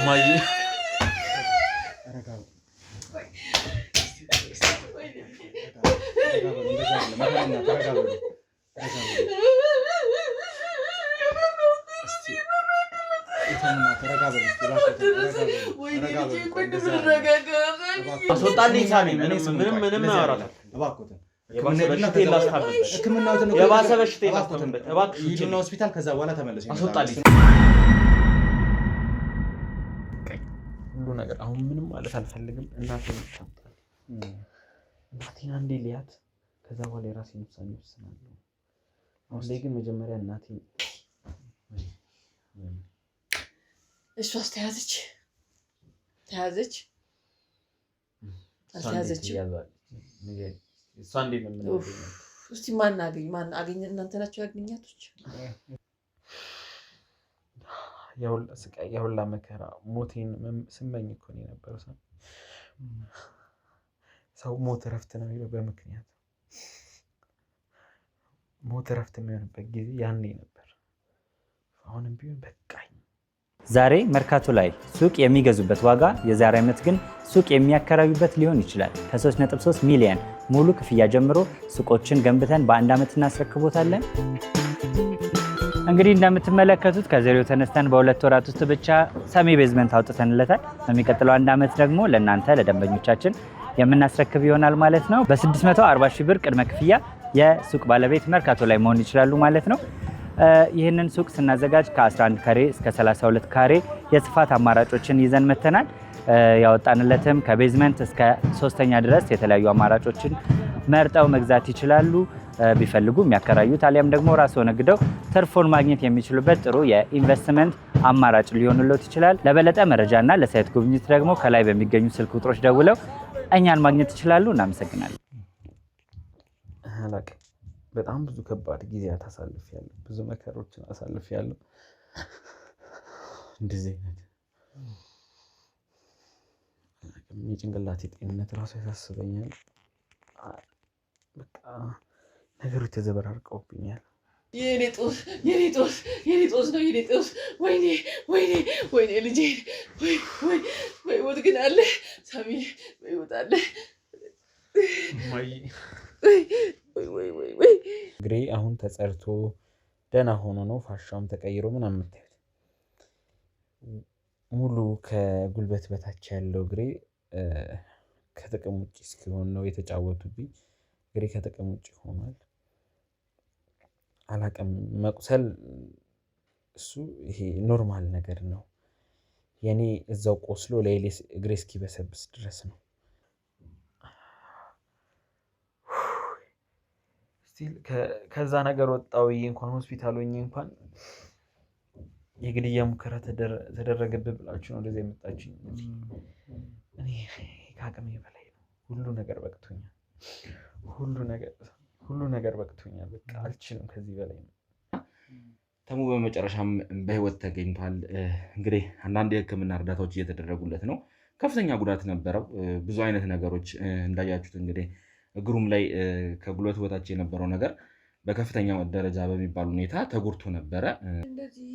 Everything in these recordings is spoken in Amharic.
ማይ አስወጣልኝ ሳሚ ምንም አወራታ እባክዎትን የባሰ በሽታ ላስታምበት እባክህ ሂጂና ሆስፒታል ከዛ በኋላ ተመለሽ አስወጣልኝ ሁሉ ነገር አሁን ምንም ማለት አልፈልግም እናቴን ተጣጣ እናቴን አንዴ ሊያት ከዛ በኋላ የራሴን ውሳኔ ወስናለሁ አሁን ላይ ግን መጀመሪያ እናቴን እሷስ ተያዘች አልተያዘችም እሷ እንዴት ነው የምናገኘው እስቲ ማን አገኘ እናንተ ናችሁ ያገኛቶች ያውላ ስቃይ ያውላ መከራ ሞቴን ስመኝ እኮ ነው የነበረው ሰው ሞት እረፍት ነው የሚለው በምክንያት ሞት እረፍት የሚሆንበት ጊዜ ያኔ ነበር አሁንም ቢሆን በቃኝ ዛሬ መርካቶ ላይ ሱቅ የሚገዙበት ዋጋ የዛሬ ዓመት ግን ሱቅ የሚያከራዩበት ሊሆን ይችላል ከ3.3 ሚሊዮን ሙሉ ክፍያ ጀምሮ ሱቆችን ገንብተን በአንድ ዓመት እናስረክቦታለን እንግዲህ እንደምትመለከቱት ከዜሮ ተነስተን በሁለት ወራት ውስጥ ብቻ ሰሚ ቤዝመንት አውጥተንለታል በሚቀጥለው አንድ ዓመት ደግሞ ለእናንተ ለደንበኞቻችን የምናስረክብ ይሆናል ማለት ነው በ640 ሺህ ብር ቅድመ ክፍያ የሱቅ ባለቤት መርካቶ ላይ መሆን ይችላሉ ማለት ነው ይህንን ሱቅ ስናዘጋጅ ከ11 ካሬ እስከ 32 ካሬ የስፋት አማራጮችን ይዘን መተናል ያወጣንለትም ከቤዝመንት እስከ 3ኛ ድረስ የተለያዩ አማራጮችን መርጠው መግዛት ይችላሉ ቢፈልጉ የሚያከራዩት አሊያም ደግሞ ራስዎ ነግደው ትርፉን ማግኘት የሚችሉበት ጥሩ የኢንቨስትመንት አማራጭ ሊሆንልዎት ይችላል ለበለጠ መረጃና ለሳይት ጉብኝት ደግሞ ከላይ በሚገኙ ስልክ ቁጥሮች ደውለው እኛን ማግኘት ይችላሉ እናመሰግናለን አላቅ በጣም ብዙ ከባድ ጊዜያት አሳልፌያለሁ ብዙ መከሮችን አሳልፌያለሁ እንደዚህ አይነት የጭንቅላቴ ጤንነት ራሱ ያሳስበኛል በቃ ነገሮች ተዘበራርቀውብኛል የኔ ጦስ ነው ወይኔ ልጄ ወይ ወጥ ግን አለ ሳሚ ወይ ወጥ አለ ማይ ግሬ አሁን ተጸርቶ ደና ሆኖ ነው ፋሻውም ተቀይሮ ምናምን የምታዩት ሙሉ ከጉልበት በታች ያለው ግሬ ከጥቅም ውጪ እስኪሆን ነው የተጫወቱብኝ ግሬ ከጥቅም ውጪ ሆኗል አላቀም መቁሰል እሱ ይሄ ኖርማል ነገር ነው የኔ እዛው ቆስሎ ለይሌስ ግሬ እስኪበሰብስ ድረስ ነው ከዛ ነገር ወጣው እንኳን ሆስፒታል ሆኜ እንኳን የግድያ ሙከራ ተደረገብህ ብላችሁ ነው እንደዚህ የመጣችኝ እኔ ከአቅሜ በላይ ነው ሁሉ ነገር በቅቶኛል በቃ አልችልም ከዚህ በላይ ነው ተሙ በመጨረሻም በህይወት ተገኝቷል እንግዲህ አንዳንድ የህክምና እርዳታዎች እየተደረጉለት ነው ከፍተኛ ጉዳት ነበረው ብዙ አይነት ነገሮች እንዳያችሁት እንግዲህ እግሩም ላይ ከጉልበት በታች የነበረው ነገር በከፍተኛ ደረጃ በሚባል ሁኔታ ተጎድቶ ነበረ እንደዚህ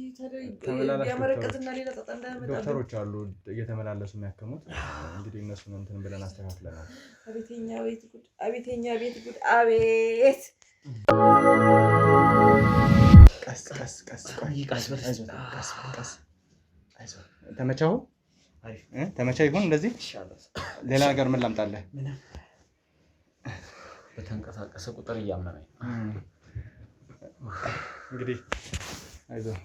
ያመረቀዝና ሌላ ተጣጣ እንዳመጣ ዶክተሮች አሉ እየተመላለሱ የሚያከሙት እንግዲህ እነሱን እንትን ብለን አስተካክለናል አቤተኛ ቤት ጉድ አቤት ቀስ ተመቻው አሪፍ ተመቻ ይሁን እንደዚህ ሌላ ነገር ምን ላምጣለህ በተንቀሳቀሰ ቁጥር እያመመኝ እንግዲህ አይዞህ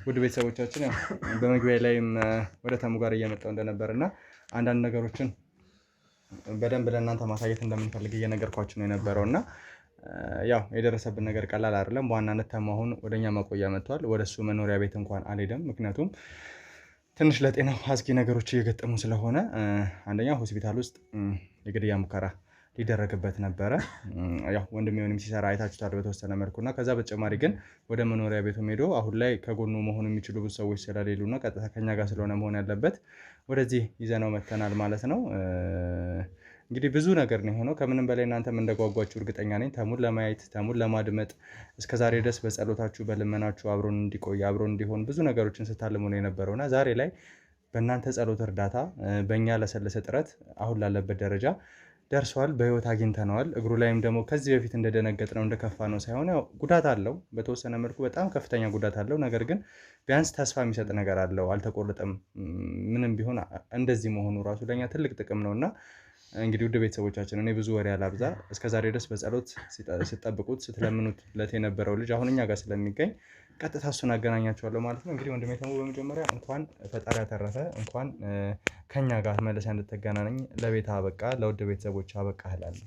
ውድ ቤተሰቦቻችን ያው በመግቢያ ላይም ወደ ተሙ ጋር እየመጣው እንደነበርና አንዳንድ ነገሮችን በደንብ ለእናንተ ማሳየት እንደምንፈልግ እየነገርኳችሁ ነው የነበረውና ያው የደረሰብን ነገር ቀላል አይደለም በዋናነት ተሙ አሁን ወደኛ ማቆያ መጥቷል ወደሱ መኖሪያ ቤት እንኳን አልሄደም ምክንያቱም ትንሽ ለጤናው አስጊ ነገሮች እየገጠሙ ስለሆነ አንደኛ ሆስፒታል ውስጥ የግድያ ሙከራ ሊደረግበት ነበረ ያው ወንድሜውንም ሲሰራ አይታችሁታል በተወሰነ መልኩና ከዛ በተጨማሪ ግን ወደ መኖሪያ ቤቱ ሄዶ አሁን ላይ ከጎኑ መሆን የሚችሉ ብዙ ሰዎች ስለሌሉና ቀጥታ ከኛ ጋር ስለሆነ መሆን ያለበት ወደዚህ ይዘነው መተናል ማለት ነው እንግዲህ ብዙ ነገር ነው የሆነው። ከምንም በላይ እናንተም እንደጓጓችሁ እርግጠኛ ነኝ። ተሙን ለማየት ተሙን ለማድመጥ እስከዛሬ ድረስ በጸሎታችሁ በልመናችሁ አብሮን እንዲቆይ አብሮን እንዲሆን ብዙ ነገሮችን ስታልሙ ነው የነበረውና ዛሬ ላይ በእናንተ ጸሎት እርዳታ በእኛ ለሰለሰ ጥረት አሁን ላለበት ደረጃ ደርሷል። በህይወት አግኝተነዋል። እግሩ ላይም ደግሞ ከዚህ በፊት እንደደነገጥ ነው እንደከፋ ነው ሳይሆን ያው ጉዳት አለው፣ በተወሰነ መልኩ በጣም ከፍተኛ ጉዳት አለው። ነገር ግን ቢያንስ ተስፋ የሚሰጥ ነገር አለው። አልተቆረጠም። ምንም ቢሆን እንደዚህ መሆኑ ራሱ ለኛ ትልቅ ጥቅም ነውና እንግዲህ ውድ ቤተሰቦቻችን እኔ ብዙ ወሬ አላብዛ። እስከዛሬ ድረስ በጸሎት ስትጠብቁት ስትለምኑት የነበረው ልጅ አሁን እኛ ጋር ስለሚገኝ ቀጥታ እሱን አገናኛቸዋለሁ ማለት ነው። እንግዲህ ወንድሜ ተሙ በመጀመሪያ እንኳን ፈጣሪ ያተረፈ እንኳን ከኛ ጋር መልሰህ እንድትገናኝ ለቤት አበቃ፣ ለውድ ቤተሰቦች አበቃ እላለሁ።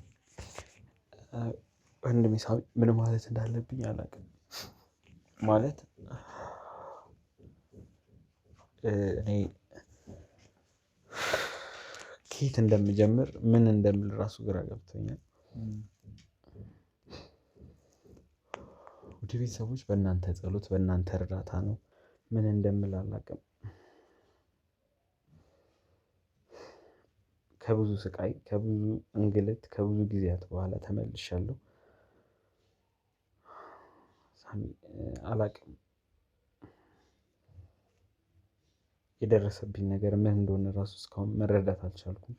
ወንድሜ ሳሚ ምን ማለት እንዳለብኝ አላውቅም። ማለት እኔ ከየት እንደምጀምር ምን እንደምል ራሱ ግራ ገብቶኛል። ውድ ቤተሰቦች በእናንተ ጸሎት በእናንተ እርዳታ ነው። ምን እንደምል አላውቅም። ከብዙ ስቃይ ከብዙ እንግልት ከብዙ ጊዜያት በኋላ ተመልሻለሁ። ሳሚ አላውቅም የደረሰብኝ ነገር ምን እንደሆነ ራሱ እስካሁን መረዳት አልቻልኩም።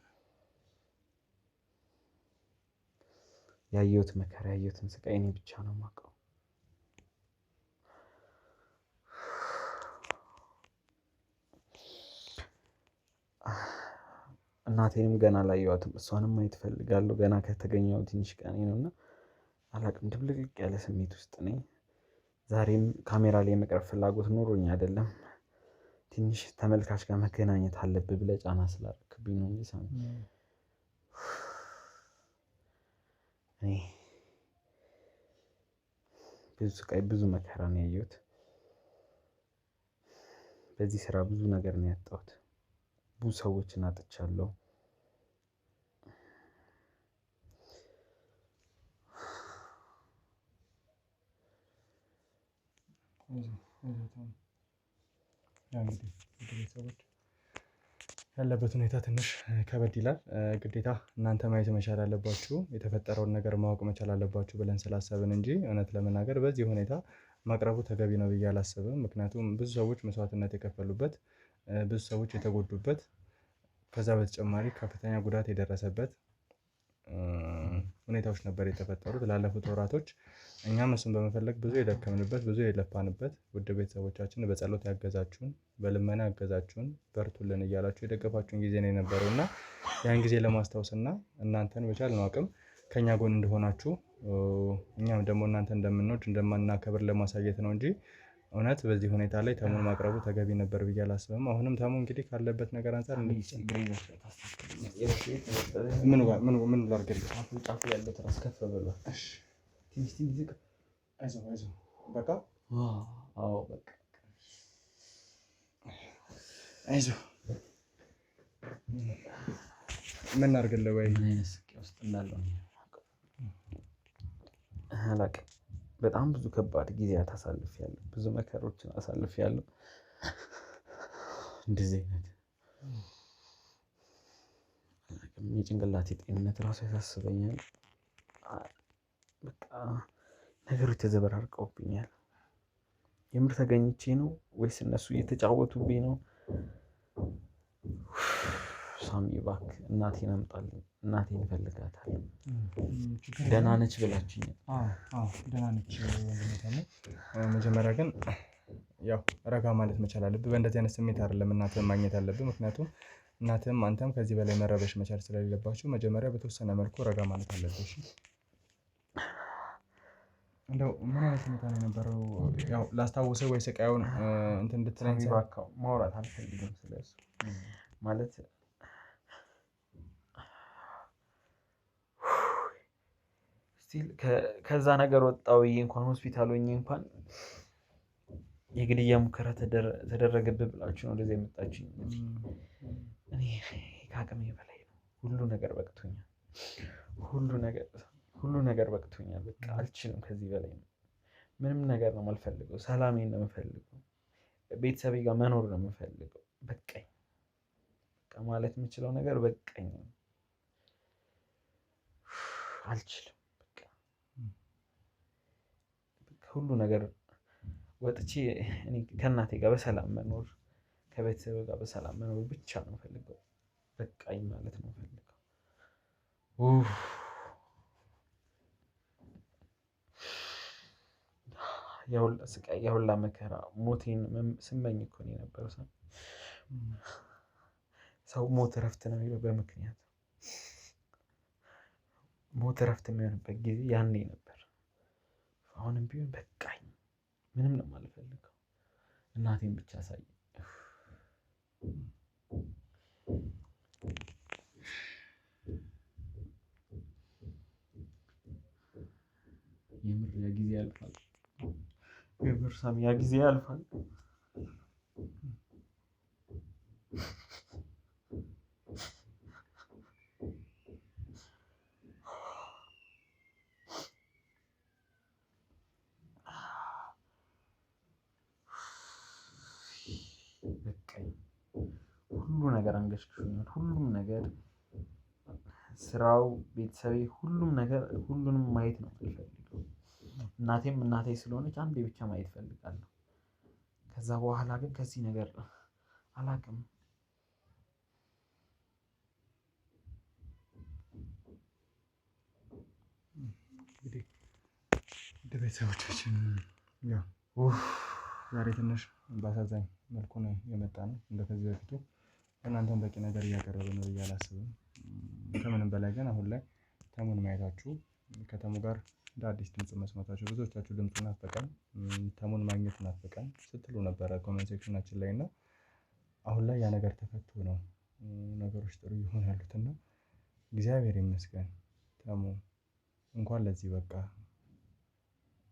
ያየሁት መከራ ያየሁትን ስቃይ እኔ ብቻ ነው የማውቀው። እናቴንም ገና አላየኋትም። እሷንም ማየት እፈልጋለሁ። ገና ከተገኘሁ ትንሽ ቀኔ ነውና አላውቅም፣ ድብልቅልቅ ያለ ስሜት ውስጥ ነኝ። ዛሬም ካሜራ ላይ የመቅረብ ፍላጎት ኖሮኝ አይደለም፣ ትንሽ ተመልካች ጋር መገናኘት አለብህ ብለህ ጫና ስላደረክብኝ ነው እንጂ ሳሚ እኔ ብዙ ስቃይ ብዙ መከራ ነው ያየሁት። በዚህ ስራ ብዙ ነገር ነው ያጣሁት። ብዙ ሰዎችን አጥቻለሁ። ያለበት ሁኔታ ትንሽ ከበድ ይላል። ግዴታ እናንተ ማየት መቻል አለባችሁ፣ የተፈጠረውን ነገር ማወቅ መቻል አለባችሁ ብለን ስላሰብን እንጂ እውነት ለመናገር በዚህ ሁኔታ ማቅረቡ ተገቢ ነው ብዬ አላስብም። ምክንያቱም ብዙ ሰዎች መስዋዕትነት የከፈሉበት፣ ብዙ ሰዎች የተጎዱበት፣ ከዛ በተጨማሪ ከፍተኛ ጉዳት የደረሰበት ሁኔታዎች ነበር የተፈጠሩት ላለፉት ወራቶች። እኛም እሱን በመፈለግ ብዙ የደከምንበት ብዙ የለፋንበት፣ ውድ ቤተሰቦቻችን በጸሎት ያገዛችሁን በልመና ያገዛችሁን በርቱልን እያላችሁ የደገፋችሁን ጊዜ ነው የነበረው እና ያን ጊዜ ለማስታወስና እናንተን በቻልነው አቅም ከኛ ጎን እንደሆናችሁ እኛም ደግሞ እናንተ እንደምንወድ እንደማናከብር ለማሳየት ነው እንጂ እውነት በዚህ ሁኔታ ላይ ተሙን ማቅረቡ ተገቢ ነበር ብዬ አላስብም። አሁንም ተሙ እንግዲህ ካለበት ነገር አንፃር ምን ላድርግልህ? ጫፉ ያለው ትራስ ከፍ ብሏል። ትንሽ ዝቅ። አይዞህ በቃ አዎ በቃ አይዞህ። ምን ላድርግልህ? ወይ ምን አይነት ስቃይ ውስጥ እንዳለው አላውቅም። በጣም ብዙ ከባድ ጊዜያት አሳልፌያለሁ። ብዙ መከሮችን አሳልፌያለሁ። እንደዚህ አይነት የጭንቅላቴ ጤንነት ራሱ ያሳስበኛል። በቃ ነገሮች ተዘበራርቀውብኛል። የምር ተገኝቼ ነው ወይስ እነሱ እየተጫወቱብኝ ነው? ሳሚ እባክህ እናቴን አምጣልኝ። እናቴን እፈልጋታለሁ። ደህና ነች ብላችሁኛል። ደህና ነች። መጀመሪያ ግን ያው ረጋ ማለት መቻል አለብህ። በእንደዚህ አይነት ስሜት አይደለም እናትህን ማግኘት አለብህ። ምክንያቱም እናትህም አንተም ከዚህ በላይ መረበሽ መቻል ስለሌለባችሁ መጀመሪያ በተወሰነ መልኩ ረጋ ማለት አለብህ። እንደው ምን አይነት ሁኔታ ነው የነበረው? ያው ላስታውስህ ወይ ስቃዩን እንትን እንድትለኝ ማውራት አልፈልግም ስለሱ ማለት ስቲል ከዛ ነገር ወጣሁ እንኳን ሆስፒታል ሆኜ እንኳን የግድያ ሙከራ ተደረገብህ ብላችሁ ነው ወደዚህ የመጣችኝ። እኔ ከአቅሜ በላይ ነው። ሁሉ ነገር በቅቶኛል። ሁሉ ነገር በቅቶኛል። በቃ አልችልም። ከዚህ በላይ ነው። ምንም ነገር ነው የማልፈልገው። ሰላሜን ነው የምፈልገው። ቤተሰቤ ጋር መኖር ነው የምፈልገው። በቃኝ። በቃ ማለት የምችለው ነገር በቃኝ ነው። አልችልም። በቃ ሁሉ ነገር ወጥቼ እኔ ከእናቴ ጋር በሰላም መኖር ከቤተሰብ ጋር በሰላም መኖር ብቻ ነው ፈልገው። በቃኝ ማለት ነው ፈልገው። የሁላ ስቃይ የሁላ መከራ ሞቴን ስመኝ እኮ ነው የነበረው። ሰው ሞት እረፍት ነው የሚለው በምክንያት ሞት እረፍት የሚሆንበት ጊዜ ያኔ ነበር። አሁንም ቢሆን በቃኝ ምንም ነው የማልፈልገው። እናቴን ብቻ ሳይ የምር ያ ጊዜ ያልፋል። የምር ሳሚ ያ ጊዜ ያልፋል። ሁሉ ነገር አንገሽግሾኛል። ሁሉም ነገር ስራው፣ ቤተሰቤ፣ ሁሉም ነገር ሁሉንም ማየት ነው የምፈልገው። እናቴም እናቴ ስለሆነች አንዴ ብቻ ማየት ፈልጋለሁ። ከዛ በኋላ ግን ከዚህ ነገር አላውቅም። እንግዲህ ቤተሰቦቻችን ዛሬ ትንሽ በአሳዛኝ መልኩ ነው የመጣ ነው። እንደ ከዚህ በፊቱ እናንተም በቂ ነገር እያቀረበ ነው ብዬ አላስብም። ከምንም በላይ ግን አሁን ላይ ተሙን ማየታችሁ ከተሙ ጋር እንደ አዲስ ድምፅ መስማታችሁ ብዙዎቻችሁ ድምፁን ናፈቀን፣ ተሙን ማግኘት ናፈቀን ስትሉ ነበረ ኮሜንት ሴክሽናችን ላይ እና አሁን ላይ ያ ነገር ተፈቶ ነው ነገሮች ጥሩ ይሆን ያሉትና እግዚአብሔር ይመስገን። ተሙ እንኳን ለዚህ በቃ።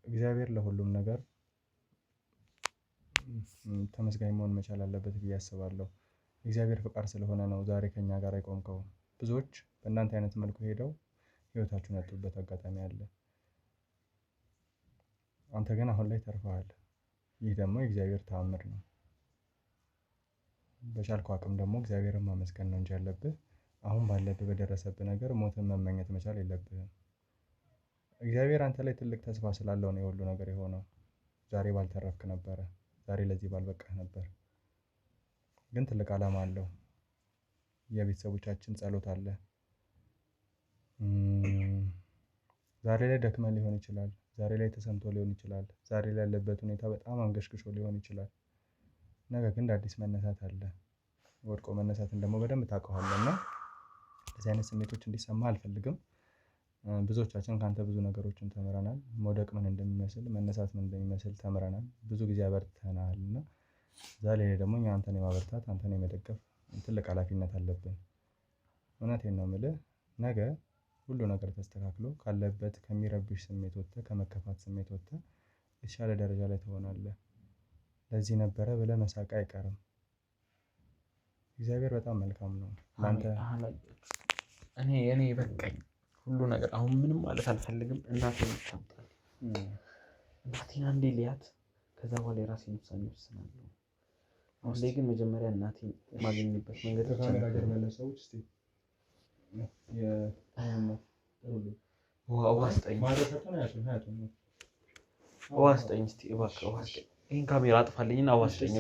እግዚአብሔር ለሁሉም ነገር ተመስጋኝ መሆን መቻል አለበት ብዬ አስባለሁ። እግዚአብሔር ፍቃድ ስለሆነ ነው ዛሬ ከኛ ጋር የቆምከው። ብዙዎች በእናንተ አይነት መልኩ ሄደው ህይወታችሁን ያጡበት አጋጣሚ አለ። አንተ ግን አሁን ላይ ተርፈሃል። ይህ ደግሞ የእግዚአብሔር ተአምር ነው። በቻልከው አቅም ደግሞ እግዚአብሔርን ማመስገን ነው እንጂ ያለብህ አሁን ባለብህ በደረሰብህ ነገር ሞትን መመኘት መቻል የለብህም። እግዚአብሔር አንተ ላይ ትልቅ ተስፋ ስላለው ነው የሁሉ ነገር የሆነው። ዛሬ ባልተረፍክ ነበረ፣ ዛሬ ለዚህ ባልበቃህ ነበር። ግን ትልቅ ዓላማ አለው። የቤተሰቦቻችን ጸሎት አለ። ዛሬ ላይ ደክመህ ሊሆን ይችላል፣ ዛሬ ላይ ተሰምቶ ሊሆን ይችላል፣ ዛሬ ላይ ያለበት ሁኔታ በጣም አንገሽግሾ ሊሆን ይችላል። ነገር ግን እንደ አዲስ መነሳት አለ። ወድቆ መነሳትን ደግሞ በደንብ ታውቀዋለህ እና እንደዚህ አይነት ስሜቶች እንዲሰማ አልፈልግም። ብዙዎቻችን ከአንተ ብዙ ነገሮችን ተምረናል። መውደቅ ምን እንደሚመስል፣ መነሳት ምን እንደሚመስል ተምረናል። ብዙ ጊዜ አበርተናል እና ዛሬ ላይ ደግሞ እኛ አንተን የማበርታት አንተን የመደገፍ ትልቅ ኃላፊነት አለብን። እውነቴን ነው የምልህ። ነገ ሁሉ ነገር ተስተካክሎ ካለበት ከሚረብሽ ስሜት ወጥተህ ከመከፋት ስሜት ወጥተህ የተሻለ ደረጃ ላይ ትሆናለህ። ለዚህ ነበረ ብለህ መሳቅ አይቀርም። እግዚአብሔር በጣም መልካም ነው ላንተ። እኔ በቃኝ ሁሉ ነገር። አሁን ምንም ማለት አልፈልግም። እናቴን ይታጣል። እናቴን አንዴ ሊያት፣ ከዛ በኋላ የራሴን ውሳኔ ወስናለሁ። አሁን ላይ ግን መጀመሪያ እናቴን ማግኘበት መንገድ ብቻ ነው። ዋስጠኝ እስቲ እባክህ ዋስጠኝ። ይህን ካሜራ አጥፋልኝና ዋስጠኝ።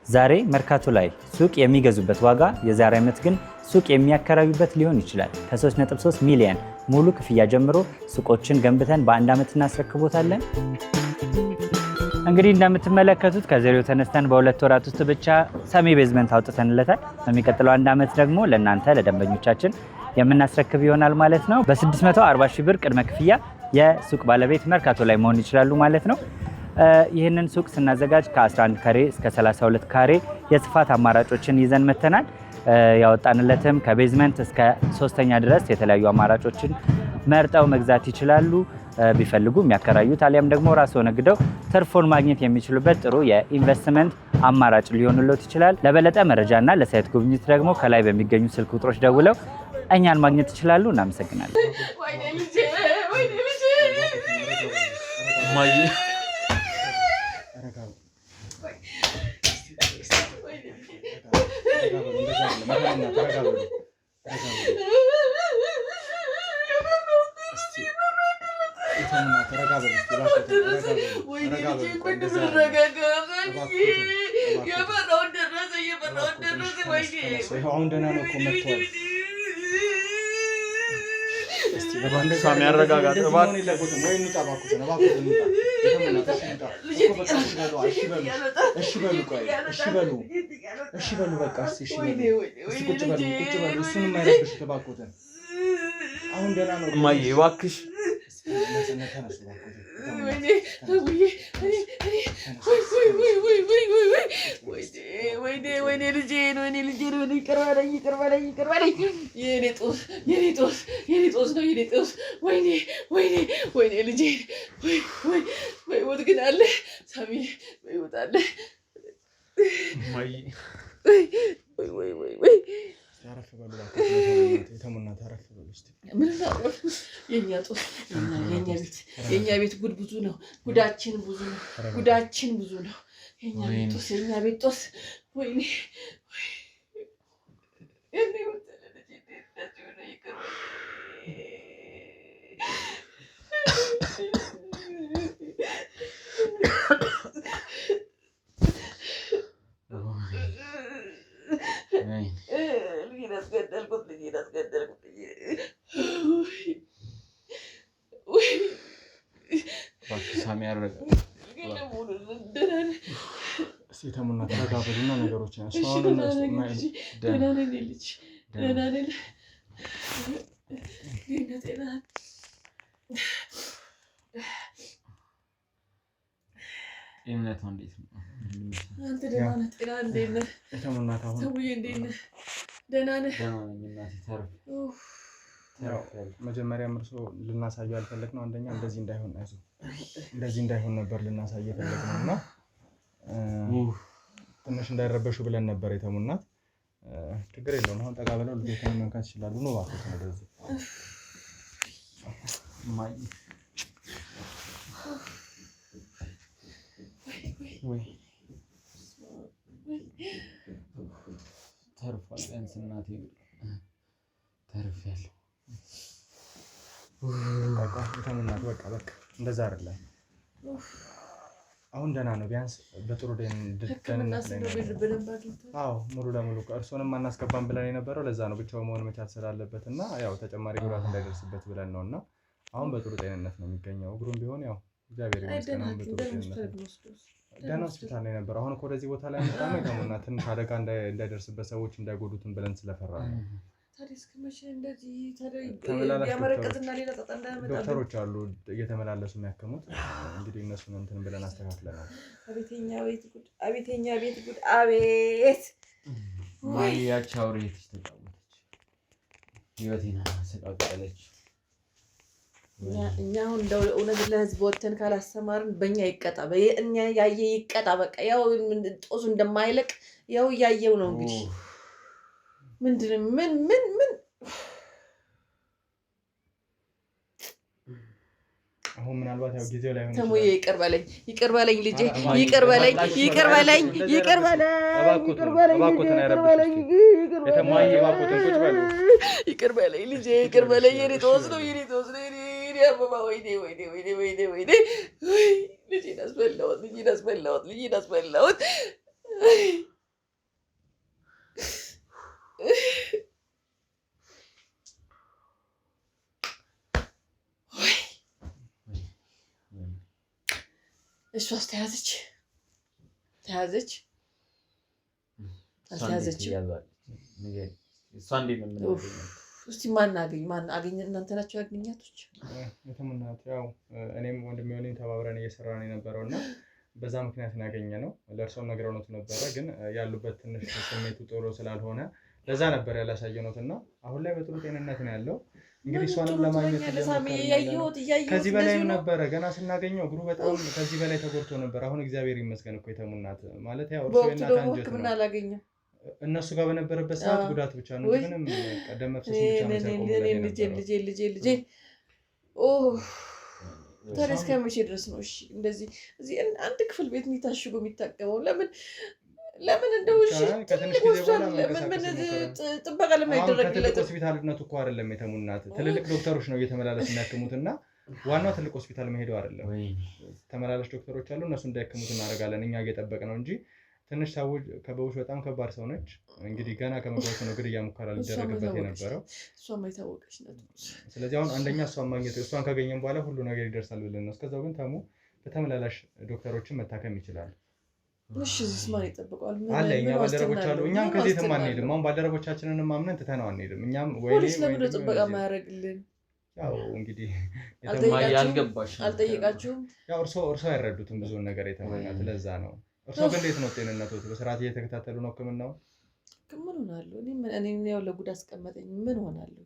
ዛሬ መርካቶ ላይ ሱቅ የሚገዙበት ዋጋ የዛሬ ዓመት ግን ሱቅ የሚያከራዩበት ሊሆን ይችላል። ከ3.3 ሚሊዮን ሙሉ ክፍያ ጀምሮ ሱቆችን ገንብተን በአንድ ዓመት እናስረክቦታለን። እንግዲህ እንደምትመለከቱት ከዜሮ ተነስተን በሁለት ወራት ውስጥ ብቻ ሰሚ ቤዝመንት አውጥተንለታል። በሚቀጥለው አንድ ዓመት ደግሞ ለእናንተ ለደንበኞቻችን የምናስረክብ ይሆናል ማለት ነው። በ640 ሺህ ብር ቅድመ ክፍያ የሱቅ ባለቤት መርካቶ ላይ መሆን ይችላሉ ማለት ነው። ይህንን ሱቅ ስናዘጋጅ ከ11 ካሬ እስከ 32 ካሬ የስፋት አማራጮችን ይዘን መተናል። ያወጣንለትም ከቤዝመንት እስከ 3ኛ ድረስ የተለያዩ አማራጮችን መርጠው መግዛት ይችላሉ። ቢፈልጉ የሚያከራዩት አሊያም ደግሞ ራስዎ ነግደው ትርፎን ማግኘት የሚችሉበት ጥሩ የኢንቨስትመንት አማራጭ ሊሆንልዎት ይችላል። ለበለጠ መረጃና ለሳይት ጉብኝት ደግሞ ከላይ በሚገኙ ስልክ ቁጥሮች ደውለው እኛን ማግኘት ይችላሉ። እናመሰግናለን። ሳሚ ያረጋጋት አሁን ገና ነው እማዬ እባክሽ ወይኔ ልጄን ይቅር በለኝ የኔ ጦስ ነው የኔ ጦስ ወይኔ ልጄን ወይ ወጥ ግን አለ ሳሚ ወይ ወጥ አለ እማዬ ወይ ታረፍ በሉ የተሙና ታረፍ በሉ እስቲ ምን ታረፍ የኛ ቤት ጉድ ብዙ ነው ጉዳችን ብዙ ነው የኛ ቤት ጦስ ወይኔ የኔ ወጣለ ልጅ እንደዚህ ነው ይቅር ልጅ አስገደልኩት ሳሚ ያረጋ የተሙና ተጋበሉና ነገሮችን ደህና ነኝ ልጅ እምነቷ እንዴት ነው? አንተ ደህና ነህ? ጤና እንዴት ነህ? የተሙና ታው ሰውዬ እንዴት ነህ? ደህና ነህ? ደህና ነኝ እናቴ ተርፍ መጀመሪያም እርሶ ልናሳየው ያልፈለግነው አንደኛ እንደዚህ እንዳይሆን ነበር ልናሳየው የፈለግነው እና ትንሽ እንዳይረበሹ ብለን ነበር የተሙናት ችግር የለውም አሁን ጠጋ ብለው ልጆችን መንካት ይችላሉ ነው ባክህ ነው እንደዚህ ማይ ወይ ተርፏል ቢያንስ እናቴ ተርፌያለሁ በቃ የተሙናት በቃ እንደዛ አይደለም አሁን ደህና ነው ቢያንስ በጥሩ ደህንነት ላይ ነው አዎ ሙሉ ለሙሉ እርሶንም አናስገባም ብለን የነበረው ለዛ ነው ብቻው መሆን መቻል ስላለበት እና ያው ተጨማሪ ጉዳት እንዳይደርስበት ብለን ነውና አሁን በጥሩ ጤንነት ነው የሚገኘው እግሩም ቢሆን ያው እግዚአብሔር ይመስገን በጥሩ ጤንነት ደህና ሆስፒታል ላይ ነበር አሁን ወደዚህ ቦታ ላይ መጣን ነው የተሙና ትንሽ አደጋ እንዳይደርስበት ሰዎች እንዳይጎዱትን ብለን ስለፈራ ነው ታዲያ እስከመቼ እንደዚህ ያመረቀዝና ሌላ ጣጣ እንዳያመጣ ዶክተሮች አሉ እየተመላለሱ የሚያከሙት እንግዲህ እነሱን እንትን ብለን አስተካክለናል አቤተኛ ቤት ጉድ አቤት ማያች አውሬት ተጣጣች ህይወቴን አሰቃቀለች እኛ አሁን እንደው እውነት ለህዝብ ወተን ካላስተማርን በእኛ ይቀጣ በእኛ ያየ ይቀጣ በቃ ያው ጦሱ እንደማይለቅ ያው ያየው ነው እንግዲህ ምንድን ምን አሁን ምናልባት ያው ጊዜው ላይ ሆነ ተሙዬ ይቅር በለኝ ልጄ ይቅር በለኝ ልጄ ይቅር በለኝ የኔ ጦስ ነው የኔ አበባ ወይኔ ልጄን አስበላሁት እሷስ ተያዘች አልተያዘችም እሷ እንዴት ነው እስቲ ማን አገኘ እናንተ ናቸው ያገኛቶች የተሙናት ያው እኔም ወንድሜ ሆነኝ ተባብረን እየሰራን የነበረው እና በዛ ምክንያት ያገኘነው ለእርሶም ነግረውት ነበረ ግን ያሉበት ትንሽ ስሜቱ ጥሩ ስላልሆነ ለዛ ነበር ያላሳየነው እና አሁን ላይ በጥሩ ጤንነት ነው ያለው እንግዲህ እሷንም ለማግኘት ከዚህ በላይም ነበረ ገና ስናገኘው እግሩ በጣም ከዚህ በላይ ተጎድቶ ነበር አሁን እግዚአብሔር ይመስገን እኮ የተሙናት ማለት ያው እርሱ እና ታንጀት ነው እነሱ ጋር በነበረበት ሰዓት ጉዳት ብቻ ነው ምንም ቀደም መፍሰስ ብቻ ነው ሳይቆም ልጄ ታዲያ እስከ መቼ ድረስ ነው እሺ እንደዚህ እዚህ አንድ ክፍል ቤት የሚታሽጉ የሚታቀመው ለምን እንደው እሺ ከትንሽ ጊዜ በኋላ ምን ጥበቃ ለምን አይደረግለት ሆስፒታልነቱ እኮ አይደለም የተሙናት ትልልቅ ዶክተሮች ነው እየተመላለሱ የሚያክሙትና ዋናው ትልቅ ሆስፒታል መሄደው አይደለም። ተመላላሽ ዶክተሮች አሉ፣ እነሱ እንዳይከሙት እናደርጋለን እኛ እየጠበቅ ነው እንጂ ትንሽ ሰዎች ከበውሽ በጣም ከባድ ሰው ነች። እንግዲህ ገና ከመግባቱ ነው ግድያ ሙከራ ሊደረግበት የነበረው። እሷም የታወቀች ናት። ስለዚህ አሁን አንደኛ እሷን ማግኘት እሷን ካገኘን በኋላ ሁሉ ነገር ይደርሳል ብለን ነው። እስከዛው ግን ተሙ በተመላላሽ ዶክተሮችን መታከም ይችላል። እሺ እዚህ ማን ይጠብቀዋል? አለ እኛ ባልደረቦች አሉ። እኛም ከዚህ የትም አንሄድም። አሁን ባልደረቦቻችንን ማምነን ትተነው አንሄድም። እኛም ፖሊስ ለምን ጥበቃ ማያደርግልን? ያው እንግዲህ አልጠየቃችሁም? ያው እርሶ አይረዱትም ብዙውን ነገር የተመኛት ለዛ ነው። እርሶ ግን እንዴት ነው ጤንነቶት? በስርዓት እየተከታተሉ ነው ህክምናው? ምን ሆናለሁ እኔ ያው ለጉድ አስቀመጠኝ። ምን ሆናለሁ?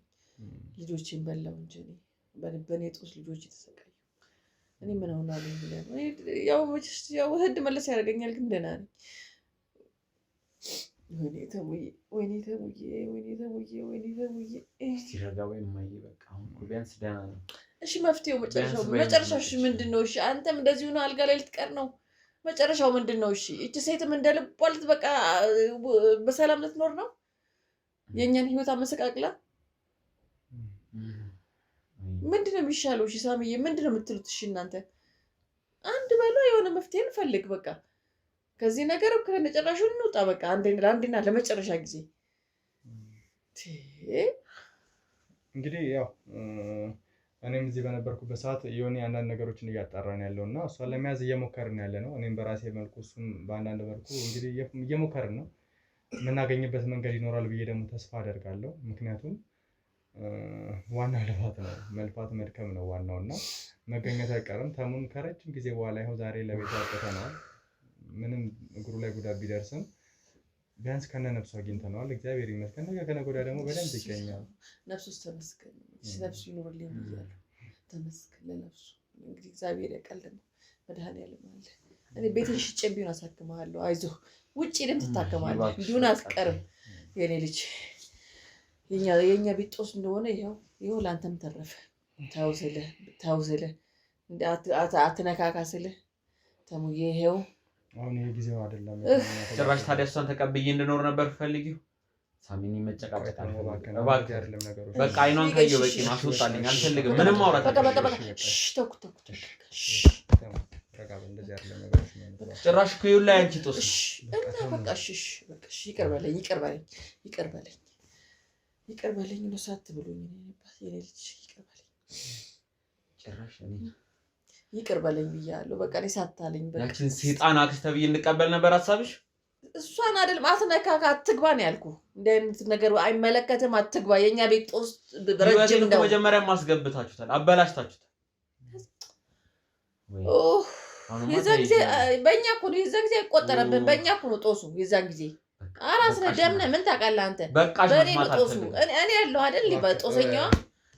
ልጆቼን በላው እንጂ በኔ ጦስ ልጆች የተሰቃዩ እኔ ምን ሆናለሁ ብለን ያው ህድ መለስ ያደርገኛል። ግን ደህና ነኝ። ወይኔ ተሙዬ እስቲ ረጋ ወይ ማይ በቃ አሁን ቢያንስ ደህና ነው። እሺ መፍትሄው መጨረሻው ምንድን ነው? እሺ አንተም እንደዚሁ ነው አልጋ ላይ ልትቀር ነው? መጨረሻው ምንድን ነው? እሺ እቺ ሴትም እንደልቧ በቃ በሰላም ልትኖር ነው? የእኛን ህይወት አመሰቃቅላ ምንድን ነው የሚሻለው? እሺ ሳሚዬ ምንድን ነው የምትሉት? እሺ እናንተ አንድ በላ የሆነ መፍትሄ እንፈልግ። በቃ ከዚህ ነገር ከነጨራሹ እንውጣ። በቃ አንዴና ለመጨረሻ ጊዜ እንግዲህ ያው እኔም እዚህ በነበርኩበት ሰዓት የሆነ አንዳንድ ነገሮችን እያጣራን ያለው እና እሷን ለመያዝ እየሞከርን ያለ ነው። እኔም በራሴ መልኩ እሱም በአንዳንድ መልኩ እንግዲህ እየሞከርን ነው። የምናገኝበት መንገድ ይኖራል ብዬ ደግሞ ተስፋ አደርጋለሁ። ምክንያቱም ዋና ልፋት ነው፣ መልፋት መድከም ነው ዋናው እና መገኘት አይቀርም። ተሙን ከረጅም ጊዜ በኋላ ይኸው ዛሬ ለቤት አውጥተነዋል። ምንም እግሩ ላይ ጉዳት ቢደርስም ቢያንስ ከነ ነፍሱ አግኝተነዋል። እግዚአብሔር ይመስገን። ነገ ከነገ ወዲያ ደግሞ በደንብ ይገኛል። ነፍሱስ ተመስገን፣ ነፍሱ ይኖርልኝ ብያለሁ። ተመስገን ለነፍሱ። እንግዲህ እግዚአብሔር ያውቃል። ደግሞ መድኃኒዓለም አለ። እኔ ቤቴን ሽጬ ቢሆን አሳክምሃለሁ። አይዞህ፣ ውጭ ደም ትታከማለህ። እንዲሁን አትቀርም የኔ ልጅ። የኛ ቤት ጦስ እንደሆነ ይኸው ለአንተም ተረፈ። ታውስልህ አትነካካስልህ ተሙዬ። ይኸው አሁን ይሄ ጊዜው አይደለም። ጭራሽ ታዲያ እሷን ተቀብዬ እንድኖር ነበር ፈልጊው። ሳሚኒ መጨቃጨቅ በቃ አይኗን ካየሁ በቂ ነው። አስወጣልኝ፣ አልፈልግም ምንም ማውራት። ተውኩት። ጭራሽ እኮ ይኸውልህ አንቺ ጦስ እና በቃ እሺ ይቅር በለኝ ነው ሳትብሉኝ የኔ ልጅ ይቅር በለኝ። ጭራሽ ይቅር በለኝ ብያለሁ። በቃ እኔ ሳታለኝ በቃ ያችን ሰይጣን አክስት ተብዬ እንቀበል ነበር ሐሳብሽ። እሷን አይደለም አትነካካ፣ አትግባ ነው ያልኩህ። እንደ አይነት ነገር አይመለከትም፣ አትግባ። የኛ ቤት ጦስ ረጅም ነው። መጀመሪያም አስገብታችሁታል፣ አበላሽታችሁታል። የዛን ጊዜ በእኛ እኮ ነው፣ የዛን ጊዜ አይቆጠረብን። በእኛ እኮ ነው ጦሱ የዛን ጊዜ። አራስ ነህ ደም ነህ፣ ምን ታውቃለህ አንተ? በእኔ ነው ጦሱ። እኔ ያለው አይደል በጦሰኛዋ።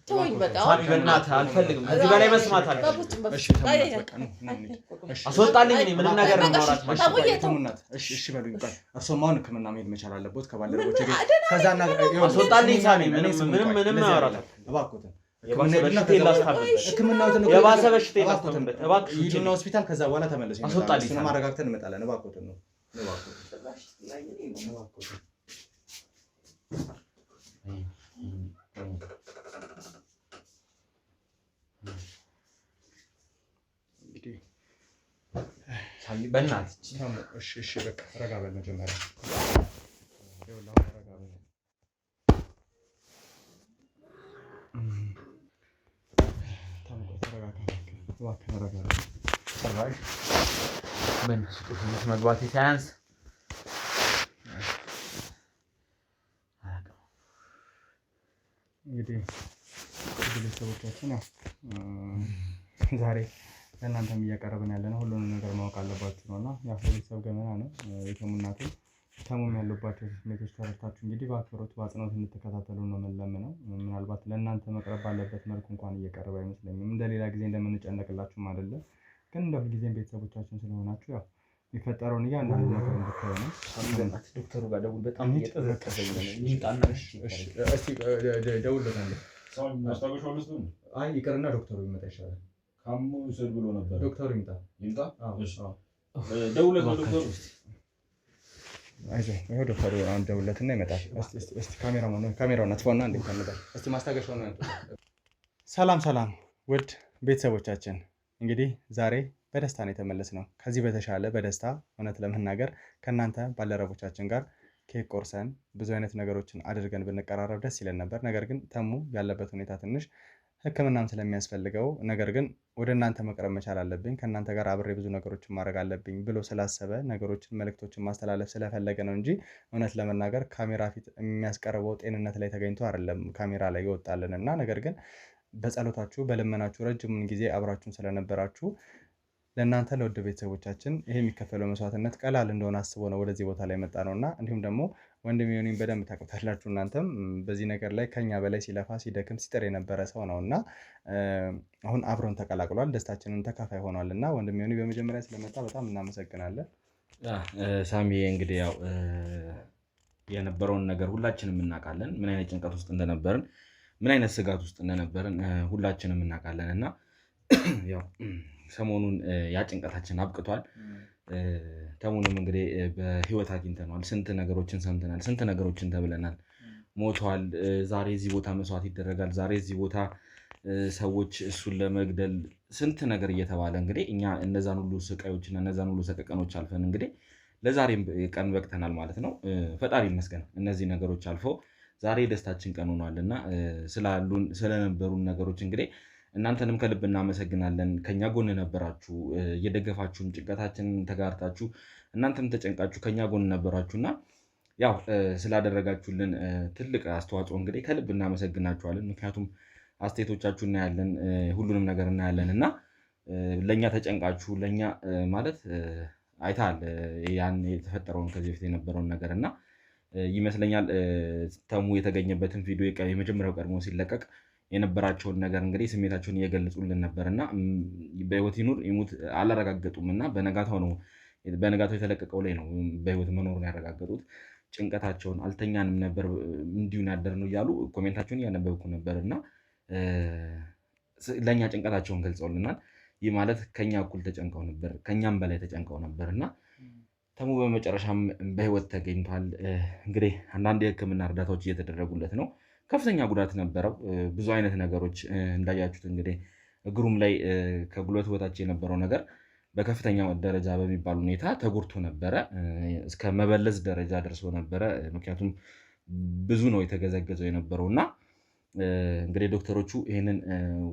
ተወኝ በቃ። ሳሚ በእናትህ አልፈልግም፣ እዚህ በላይ መስማት አልፈልግም። አስወጣልኝ። እኔ ምንም ነገር ነው ማውራት እሺ በሉኝ። እርሶም አሁን ህክምና መሄድ መቻል አለበት ከባልደረቦቼ ጋር። ከዛና አስወጣልኝ ሳሚ። ምንም ማውራት እባክዎትን። የባሰ በሽታ የላስተምበት እባክህ ሂዱና ሆስፒታል። ከዛ በኋላ ተመለሱ። አስወጣልኝ። እሱንም አረጋግተን እንመጣለን። እባክዎትን ነው በእናትህ እሺ በቃ ረጋ በል መጀመሪያ። መግባቴ ሳያንስ እንግዲህ ቤተሰቦቻችን ያው ዛሬ ለእናንተም እያቀረብን ያለ ነው። ሁሉንም ነገር ማወቅ አለባችሁ ነው እና ያው የቤተሰብ ገመና ነው። የተሙናትን ተሙም ያሉባቸው ስሜቶች ተረድታችሁ እንግዲህ በአክብሮት በአጽንኦት እንድትከታተሉ ነው የምንለምነው። ምናልባት ለእናንተ መቅረብ ባለበት መልኩ እንኳን እየቀረበ አይመስለኝም። እንደሌላ ጊዜ እንደምንጨነቅላችሁም አይደለም፣ ግን እንደ ሁልጊዜም ቤተሰቦቻችን ስለሆናችሁ ያው የሚፈጠረውን እያንዳንዱ ነገር እንድታዩ ነው። ዶክተሩ ጋር ደውል፣ በጣም እየጠዘቀዘኝ ነው። ይምጣና እስቲ ደውልለታለሁ። አይ ይቅርና ዶክተሩ ይመጣ ይሻላል። ካሙ ስል ብሎ ነበር። ዶክተሩ ይምጣ። ደውለት ነው ዶክተሩ። አይዞህ ይኸው ዶክተሩ አሁን ደውለትና ይመጣል። እስቲ ካሜራውን አጥፋውና እንዴት ታነዳ። እስቲ ማስታገሻውን። ሰላም ውድ ቤተሰቦቻችን እንግዲህ ዛሬ በደስታ ነው የተመለስነው። ከዚህ በተሻለ በደስታ እውነት ለመናገር ከእናንተ ባልደረቦቻችን ጋር ኬክ ቆርሰን ብዙ አይነት ነገሮችን አድርገን ብንቀራረብ ደስ ይለን ነበር። ነገር ግን ተሙ ያለበት ሁኔታ ትንሽ ሕክምናም ስለሚያስፈልገው ነገር ግን ወደ እናንተ መቅረብ መቻል አለብኝ፣ ከእናንተ ጋር አብሬ ብዙ ነገሮችን ማድረግ አለብኝ ብሎ ስላሰበ ነገሮችን መልእክቶችን ማስተላለፍ ስለፈለገ ነው እንጂ እውነት ለመናገር ካሜራ ፊት የሚያስቀርበው ጤንነት ላይ ተገኝቶ አይደለም ካሜራ ላይ ይወጣልን እና ነገር ግን በጸሎታችሁ በልመናችሁ ረጅሙን ጊዜ አብራችሁን ስለነበራችሁ ለእናንተ ለውድ ቤተሰቦቻችን ይሄ የሚከፈለው መስዋዕትነት ቀላል እንደሆነ አስቦ ነው ወደዚህ ቦታ ላይ መጣ ነው እና እንዲሁም ደግሞ ወንድም ዮኒን በደንብ ታውቁታላችሁ። እናንተም በዚህ ነገር ላይ ከኛ በላይ ሲለፋ ሲደክም ሲጥር የነበረ ሰው ነው እና አሁን አብሮን ተቀላቅሏል፣ ደስታችንን ተካፋይ ሆኗል እና ወንድም ዮኒ በመጀመሪያ ስለመጣ በጣም እናመሰግናለን። ሳሚ እንግዲህ ያው የነበረውን ነገር ሁላችንም እናውቃለን፣ ምን አይነት ጭንቀት ውስጥ እንደነበርን ምን አይነት ስጋት ውስጥ እንደነበርን ሁላችንም እናውቃለን እና ያው ሰሞኑን ያ ጭንቀታችን አብቅቷል። ተሙንም እንግዲህ በህይወት አግኝተነዋል። ስንት ነገሮችን ሰምተናል፣ ስንት ነገሮችን ተብለናል። ሞቷል፣ ዛሬ እዚህ ቦታ መስዋዕት ይደረጋል፣ ዛሬ እዚህ ቦታ ሰዎች እሱን ለመግደል ስንት ነገር እየተባለ እንግዲህ እኛ እነዛን ሁሉ ስቃዮችና እነዛን ሁሉ ሰቀቀኖች አልፈን እንግዲህ ለዛሬም ቀን በቅተናል ማለት ነው። ፈጣሪ ይመስገን እነዚህ ነገሮች አልፈው ዛሬ ደስታችን ቀን ሆኗል እና ስለነበሩን ነገሮች እንግዲህ እናንተንም ከልብ እናመሰግናለን። ከኛ ጎን ነበራችሁ፣ እየደገፋችሁን ጭንቀታችንን ተጋርታችሁ እናንተም ተጨንቃችሁ ከኛ ጎን ነበራችሁ እና ያው ስላደረጋችሁልን ትልቅ አስተዋጽኦ እንግዲህ ከልብ እናመሰግናችኋለን። ምክንያቱም አስተያየቶቻችሁ እናያለን፣ ሁሉንም ነገር እናያለን እና ለእኛ ተጨንቃችሁ ለእኛ ማለት አይታል ያን የተፈጠረውን ከዚህ በፊት የነበረውን ነገር እና ይመስለኛል ተሙ የተገኘበትን ቪዲዮ የመጀመሪያው ቀድሞ ሲለቀቅ የነበራቸውን ነገር እንግዲህ ስሜታቸውን እየገለጹልን ነበር እና በህይወት ይኑር ይሙት አላረጋገጡም እና በነጋታው የተለቀቀው ላይ ነው በህይወት መኖሩን ያረጋገጡት። ጭንቀታቸውን አልተኛንም ነበር እንዲሁን ያደርነው እያሉ ኮሜንታቸውን እያነበብኩ ነበር እና ለእኛ ጭንቀታቸውን ገልጸውልናል። ይህ ማለት ከኛ እኩል ተጨንቀው ነበር፣ ከኛም በላይ ተጨንቀው ነበር እና ተሙ በመጨረሻም በህይወት ተገኝቷል። እንግዲህ አንዳንድ የህክምና እርዳታዎች እየተደረጉለት ነው። ከፍተኛ ጉዳት ነበረው። ብዙ አይነት ነገሮች እንዳያችሁት እንግዲህ እግሩም ላይ ከጉልበት በታች የነበረው ነገር በከፍተኛ ደረጃ በሚባል ሁኔታ ተጎድቶ ነበረ። እስከ መበለዝ ደረጃ ደርሶ ነበረ። ምክንያቱም ብዙ ነው የተገዘገዘው የነበረው እና እንግዲህ ዶክተሮቹ ይህንን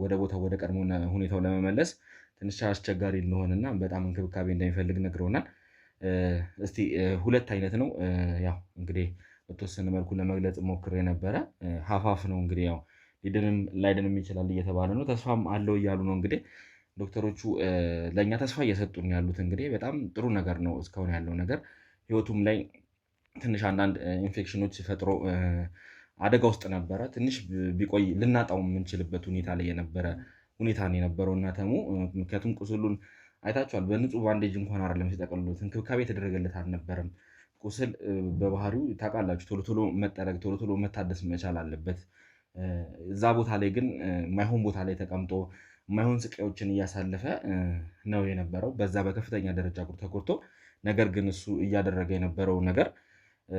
ወደ ቦታው ወደ ቀድሞ ሁኔታው ለመመለስ ትንሽ አስቸጋሪ እንደሆነና በጣም እንክብካቤ እንደሚፈልግ ነግረውናል። እስቲ ሁለት አይነት ነው ያው እንግዲህ በተወሰነ መልኩ ለመግለጽ ሞክሬ ነበረ። ሀፋፍ ነው እንግዲህ ያው ሊድንም ላይድንም ይችላል እየተባለ ነው፣ ተስፋም አለው እያሉ ነው እንግዲህ ዶክተሮቹ ለእኛ ተስፋ እየሰጡን ያሉት። እንግዲህ በጣም ጥሩ ነገር ነው እስካሁን ያለው ነገር። ህይወቱም ላይ ትንሽ አንዳንድ ኢንፌክሽኖች ፈጥሮ አደጋ ውስጥ ነበረ። ትንሽ ቢቆይ ልናጣው የምንችልበት ሁኔታ ላይ የነበረ ሁኔታ ነው የነበረው እና ተሙ ምክንያቱም ቁስሉን አይታችኋል። በንጹህ ባንዴጅ እንኳን አይደለም ሲጠቀልሉት፣ እንክብካቤ የተደረገለት አልነበረም። ቁስል በባህሪው ታውቃላችሁ ቶሎ ቶሎ መጠረግ ቶሎ ቶሎ መታደስ መቻል አለበት። እዛ ቦታ ላይ ግን የማይሆን ቦታ ላይ ተቀምጦ የማይሆን ስቃዮችን እያሳለፈ ነው የነበረው። በዛ በከፍተኛ ደረጃ ተጎድቶ፣ ነገር ግን እሱ እያደረገ የነበረው ነገር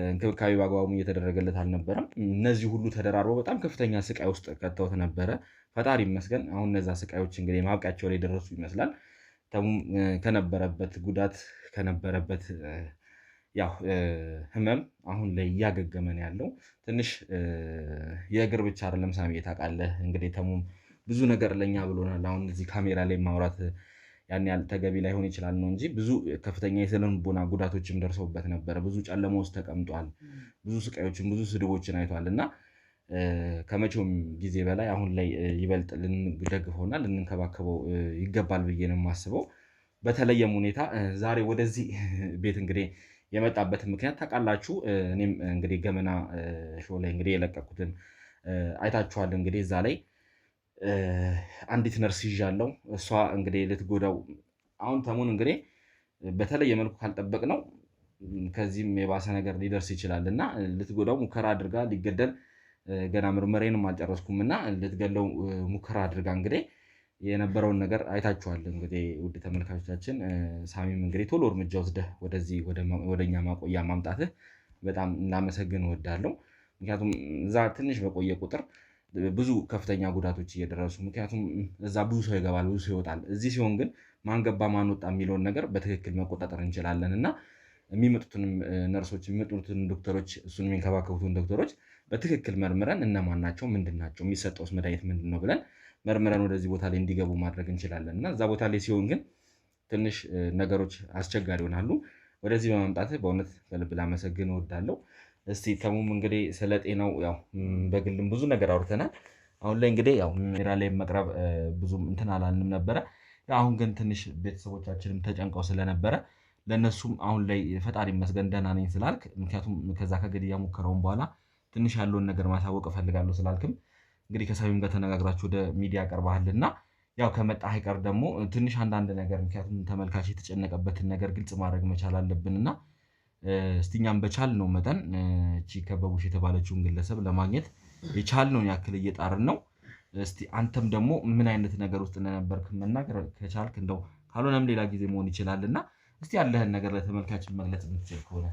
እንክብካቤ በአግባቡ እየተደረገለት አልነበረም። እነዚህ ሁሉ ተደራርበው በጣም ከፍተኛ ስቃይ ውስጥ ከተውት ነበረ። ፈጣሪ ይመስገን አሁን እነዛ ስቃዮች እንግዲህ ማብቂያቸው ላይ ደረሱ ይመስላል። ተሙም ከነበረበት ጉዳት ከነበረበት ያው ህመም አሁን ላይ እያገገመን ያለው ትንሽ የእግር ብቻ አይደለም። ሳሚ ታውቃለህ እንግዲህ ተሙም ብዙ ነገር ለኛ ብሎናል። አሁን እዚህ ካሜራ ላይ ማውራት ያን ያህል ተገቢ ላይሆን ይችላል ነው እንጂ ብዙ ከፍተኛ የስነ-ልቦና ጉዳቶችም ደርሰውበት ነበረ። ብዙ ጨለማ ውስጥ ተቀምጧል። ብዙ ስቃዮችን ብዙ ስድቦችን አይቷል እና ከመቼውም ጊዜ በላይ አሁን ላይ ይበልጥ ልንደግፈውና ልንንከባከበው ይገባል ብዬ ነው የማስበው። በተለየም ሁኔታ ዛሬ ወደዚህ ቤት እንግዲህ የመጣበትን ምክንያት ታውቃላችሁ። እኔም እንግዲህ ገመና ሾው ላይ እንግዲህ የለቀኩትን አይታችኋል። እንግዲህ እዛ ላይ አንዲት ነርስ ይዣለሁ። እሷ እንግዲህ ልትጎዳው አሁን ተሙን እንግዲህ በተለየ መልኩ ካልጠበቅ ነው ከዚህም የባሰ ነገር ሊደርስ ይችላል እና ልትጎዳው ሙከራ አድርጋ ሊገደል ገና ምርመሬንም አልጨረስኩም እና ልትገለው ሙከራ አድርጋ እንግዲህ የነበረውን ነገር አይታችኋል። እንግዲህ ውድ ተመልካቾቻችን ሳሚም እንግዲህ ቶሎ እርምጃ ወስደህ ወደዚህ ወደኛ ማቆያ ማምጣትህ በጣም እናመሰግን እወዳለሁ። ምክንያቱም እዛ ትንሽ በቆየ ቁጥር ብዙ ከፍተኛ ጉዳቶች እየደረሱ ምክንያቱም እዛ ብዙ ሰው ይገባል፣ ብዙ ሰው ይወጣል። እዚህ ሲሆን ግን ማን ገባ ማን ወጣ የሚለውን ነገር በትክክል መቆጣጠር እንችላለን እና የሚመጡትንም ነርሶች የሚመጡትን ዶክተሮች እሱን የሚንከባከቡትን ዶክተሮች በትክክል መርምረን እነማን ናቸው፣ ምንድን ናቸው፣ የሚሰጠውስ መድኃኒት ምንድን ነው ብለን መርምረን ወደዚህ ቦታ ላይ እንዲገቡ ማድረግ እንችላለን እና እዛ ቦታ ላይ ሲሆን ግን ትንሽ ነገሮች አስቸጋሪ ይሆናሉ። ወደዚህ በመምጣት በእውነት ከልብ ላመሰግን እወዳለሁ። እስቲ ተሙም እንግዲህ ስለ ጤናው ያው በግልም ብዙ ነገር አውርተናል። አሁን ላይ እንግዲህ ያው ሜራ ላይ መቅረብ ብዙም እንትን አላልንም ነበረ። አሁን ግን ትንሽ ቤተሰቦቻችንም ተጨንቀው ስለነበረ ለእነሱም አሁን ላይ ፈጣሪ ይመስገን ደህና ነኝ ስላልክ፣ ምክንያቱም ከዛ ከግድያ ሙከራውን በኋላ ትንሽ ያለውን ነገር ማሳወቅ እፈልጋለሁ ስላልክም እንግዲህ ከሳሚም ጋር ተነጋግራችሁ ወደ ሚዲያ ቀርበሃልና ያው ከመጣህ አይቀር ደግሞ ትንሽ አንዳንድ ነገር ምክንያቱም ተመልካች የተጨነቀበትን ነገር ግልጽ ማድረግ መቻል አለብንና እስቲ እኛም በቻልነው መጠን እቺ ከበቡሽ የተባለችውን ግለሰብ ለማግኘት የቻልነውን ያክል እየጣርን ነው። እስቲ አንተም ደግሞ ምን አይነት ነገር ውስጥ እንደነበርክ መናገር ከቻልክ እንደው ካልሆነም ሌላ ጊዜ መሆን ይችላልና እስቲ ያለህን ነገር ለተመልካች መግለጽ የምትችል ከሆነ።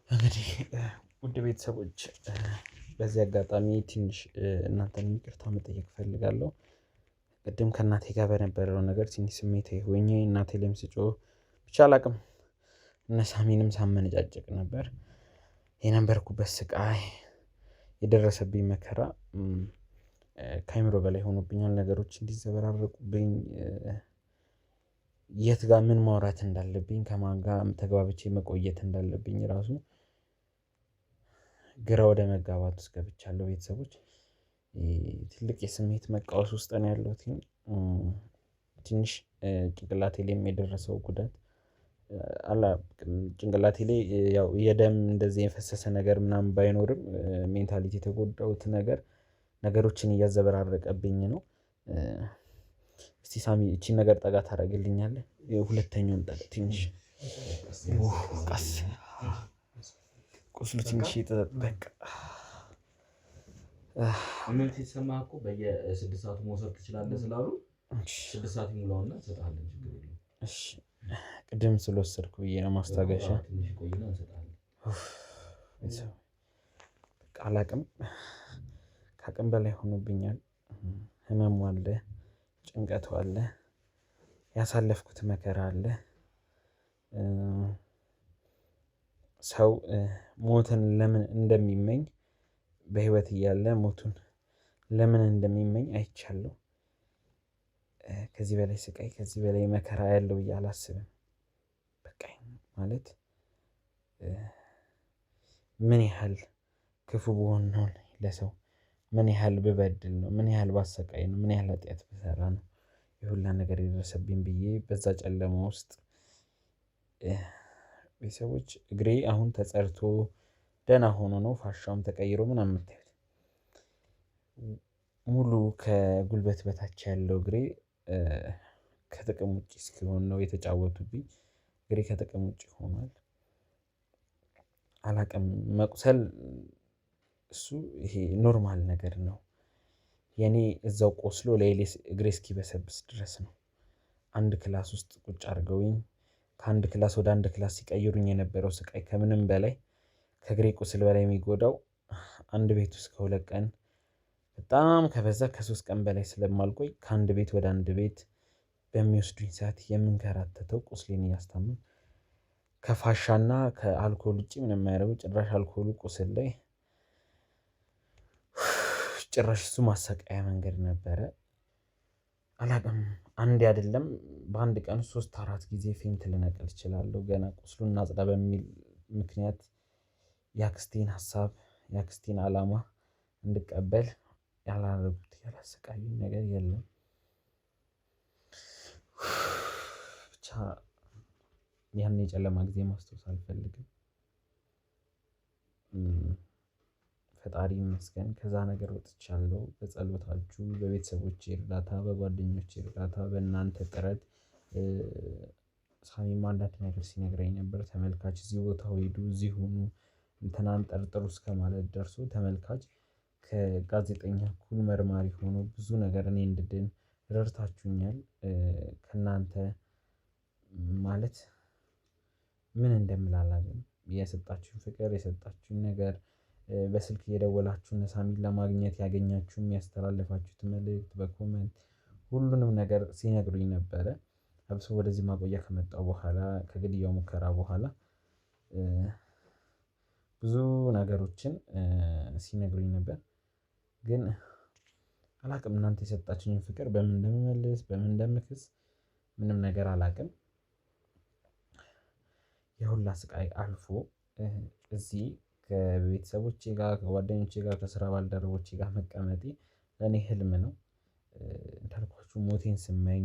እንግዲህ ውድ ቤተሰቦች በዚህ አጋጣሚ ትንሽ እናንተን ይቅርታ መጠየቅ እፈልጋለሁ። ቅድም ከእናቴ ጋር በነበረው ነገር ትንሽ ስሜታዊ ሆኜ እናቴ ላይም ስጮህ ብቻ አላቅም እነ ሳሚንም ሳመነጫጭቅ ነበር። የነበርኩበት ስቃይ የደረሰብኝ መከራ ከአይምሮ በላይ ሆኖብኛል። ነገሮች እንዲዘበራረቁብኝ የት ጋር ምን ማውራት እንዳለብኝ ከማን ጋር ተግባብቼ መቆየት እንዳለብኝ ራሱ ግራ ወደ መጋባት ውስጥ ገብቻለሁ። ቤተሰቦች ትልቅ የስሜት መቃወስ ውስጥ ነው ያለሁት። ትንሽ ጭንቅላቴ ላይ የደረሰው ጉዳት ጭንቅላቴ ላይ ያው የደም እንደዚህ የፈሰሰ ነገር ምናምን ባይኖርም ሜንታሊቲ የተጎዳሁት ነገር ነገሮችን እያዘበራረቀብኝ ነው። እስቲ ሳሚ እቺን ነገር ጠጋ ታደርግልኛለህ? ሁለተኛውን ጠጋ ትንሽ ቀስ ቁስሉ ትንሽ ይተጠበቅ ምን ሲሰማህ እኮ በየ6 ሰዓቱ መውሰድ ትችላለህ ስላሉ 6 ሰዓት ይሙላውና እንሰጥሃለን። ችግር የለውም። እሺ ቅድም ስለወሰድኩ ብዬ ነው ማስታገሻ። ትንሽ ቆይና እንሰጥሃለን። አላቅም ከአቅም በላይ ሆኖብኛል። ህመሙ አለ፣ ጭንቀቱ አለ፣ ያሳለፍኩት መከራ አለ። ሰው ሞትን ለምን እንደሚመኝ በህይወት እያለ ሞቱን ለምን እንደሚመኝ አይቻለሁ። ከዚህ በላይ ስቃይ ከዚህ በላይ መከራ ያለው ብዬ አላስብም። በቃኝ ማለት ምን ያህል ክፉ ብሆን ነው ለሰው፣ ምን ያህል ብበድል ነው፣ ምን ያህል ባሰቃይ ነው፣ ምን ያህል ኃጢአት ብሰራ ነው የሁላ ነገር የደረሰብኝ ብዬ በዛ ጨለማ ውስጥ ቤተሰቦች እግሬ አሁን ተጸርቶ ደህና ሆኖ ነው ፋሻውም ተቀይሮ ምናምን የምታዩት። ሙሉ ከጉልበት በታች ያለው እግሬ ከጥቅም ውጭ እስኪሆን ነው የተጫወቱብኝ። እግሬ ከጥቅም ውጭ ሆኗል። አላቅም መቁሰል እሱ ይሄ ኖርማል ነገር ነው። የኔ እዛው ቆስሎ ለሌላ እግሬ እስኪበሰብስ ድረስ ነው። አንድ ክላስ ውስጥ ቁጭ አድርገውኝ ከአንድ ክላስ ወደ አንድ ክላስ ሲቀይሩኝ የነበረው ስቃይ ከምንም በላይ ከእግሬ ቁስል በላይ የሚጎዳው አንድ ቤት ውስጥ ከ2 ቀን በጣም ከበዛ ከ3 ቀን በላይ ስለማልቆይ ከአንድ ቤት ወደ አንድ ቤት በሚወስዱኝ ሰዓት የምንከራተተው ቁስሌን እያስታመም ከፋሻና ከአልኮል ውጭ ምንም የማያደርገው ጭራሽ አልኮሉ ቁስል ላይ ጭራሽ እሱ ማሰቃያ መንገድ ነበረ። አላቅም አንዴ አይደለም በአንድ ቀን 3-4 ጊዜ ፌንት ልነቅል እችላለሁ። ገና ቁስሉን እናጽዳ በሚል ምክንያት የአክስቴን ሀሳብ የአክስቴን አላማ እንድቀበል ያላረጉት ያላሰቃዩኝ ነገር የለም። ብቻ ያን የጨለማ ጊዜ ማስታወስ አልፈልግም። ፈጣሪ ይመስገን ከዛ ነገር ወጥቻለሁ። በጸሎታችሁ፣ በቤተሰቦቼ እርዳታ፣ በጓደኞቼ እርዳታ፣ በእናንተ ጥረት ሳሚም አንዳንድ ነገር ሲነግረኝ ነበር። ተመልካች እዚህ ቦታ ሂዱ፣ እዚህ ሁኑ፣ እንትናን ጠርጥሩ እስከ ማለት ደርሶ ተመልካች ከጋዜጠኛ እኩል መርማሪ ሆኖ ብዙ ነገር እኔ እንድድን ረድታችሁኛል። ከእናንተ ማለት ምን እንደምላላግም የሰጣችሁኝ ፍቅር የሰጣችሁኝ ነገር በስልክ እየደወላችሁ እነ ሳሚን ለማግኘት ያገኛችሁ የሚያስተላልፋችሁት መልእክት በኮመንት ሁሉንም ነገር ሲነግሩኝ ነበረ። አብሶ ወደዚህ ማቆያ ከመጣሁ በኋላ ከግድያው ሙከራ በኋላ ብዙ ነገሮችን ሲነግሩኝ ነበር። ግን አላቅም እናንተ የሰጣችሁኝን ፍቅር በምን እንደምመልስ በምን እንደምክስ ምንም ነገር አላቅም። የሁላ ስቃይ አልፎ እዚህ ከቤተሰቦቼ ጋር ከጓደኞቼ ጋር ከስራ ባልደረቦቼ ጋር መቀመጤ ለእኔ ህልም ነው። እንዳልኳችሁ ሞቴን ስመኝ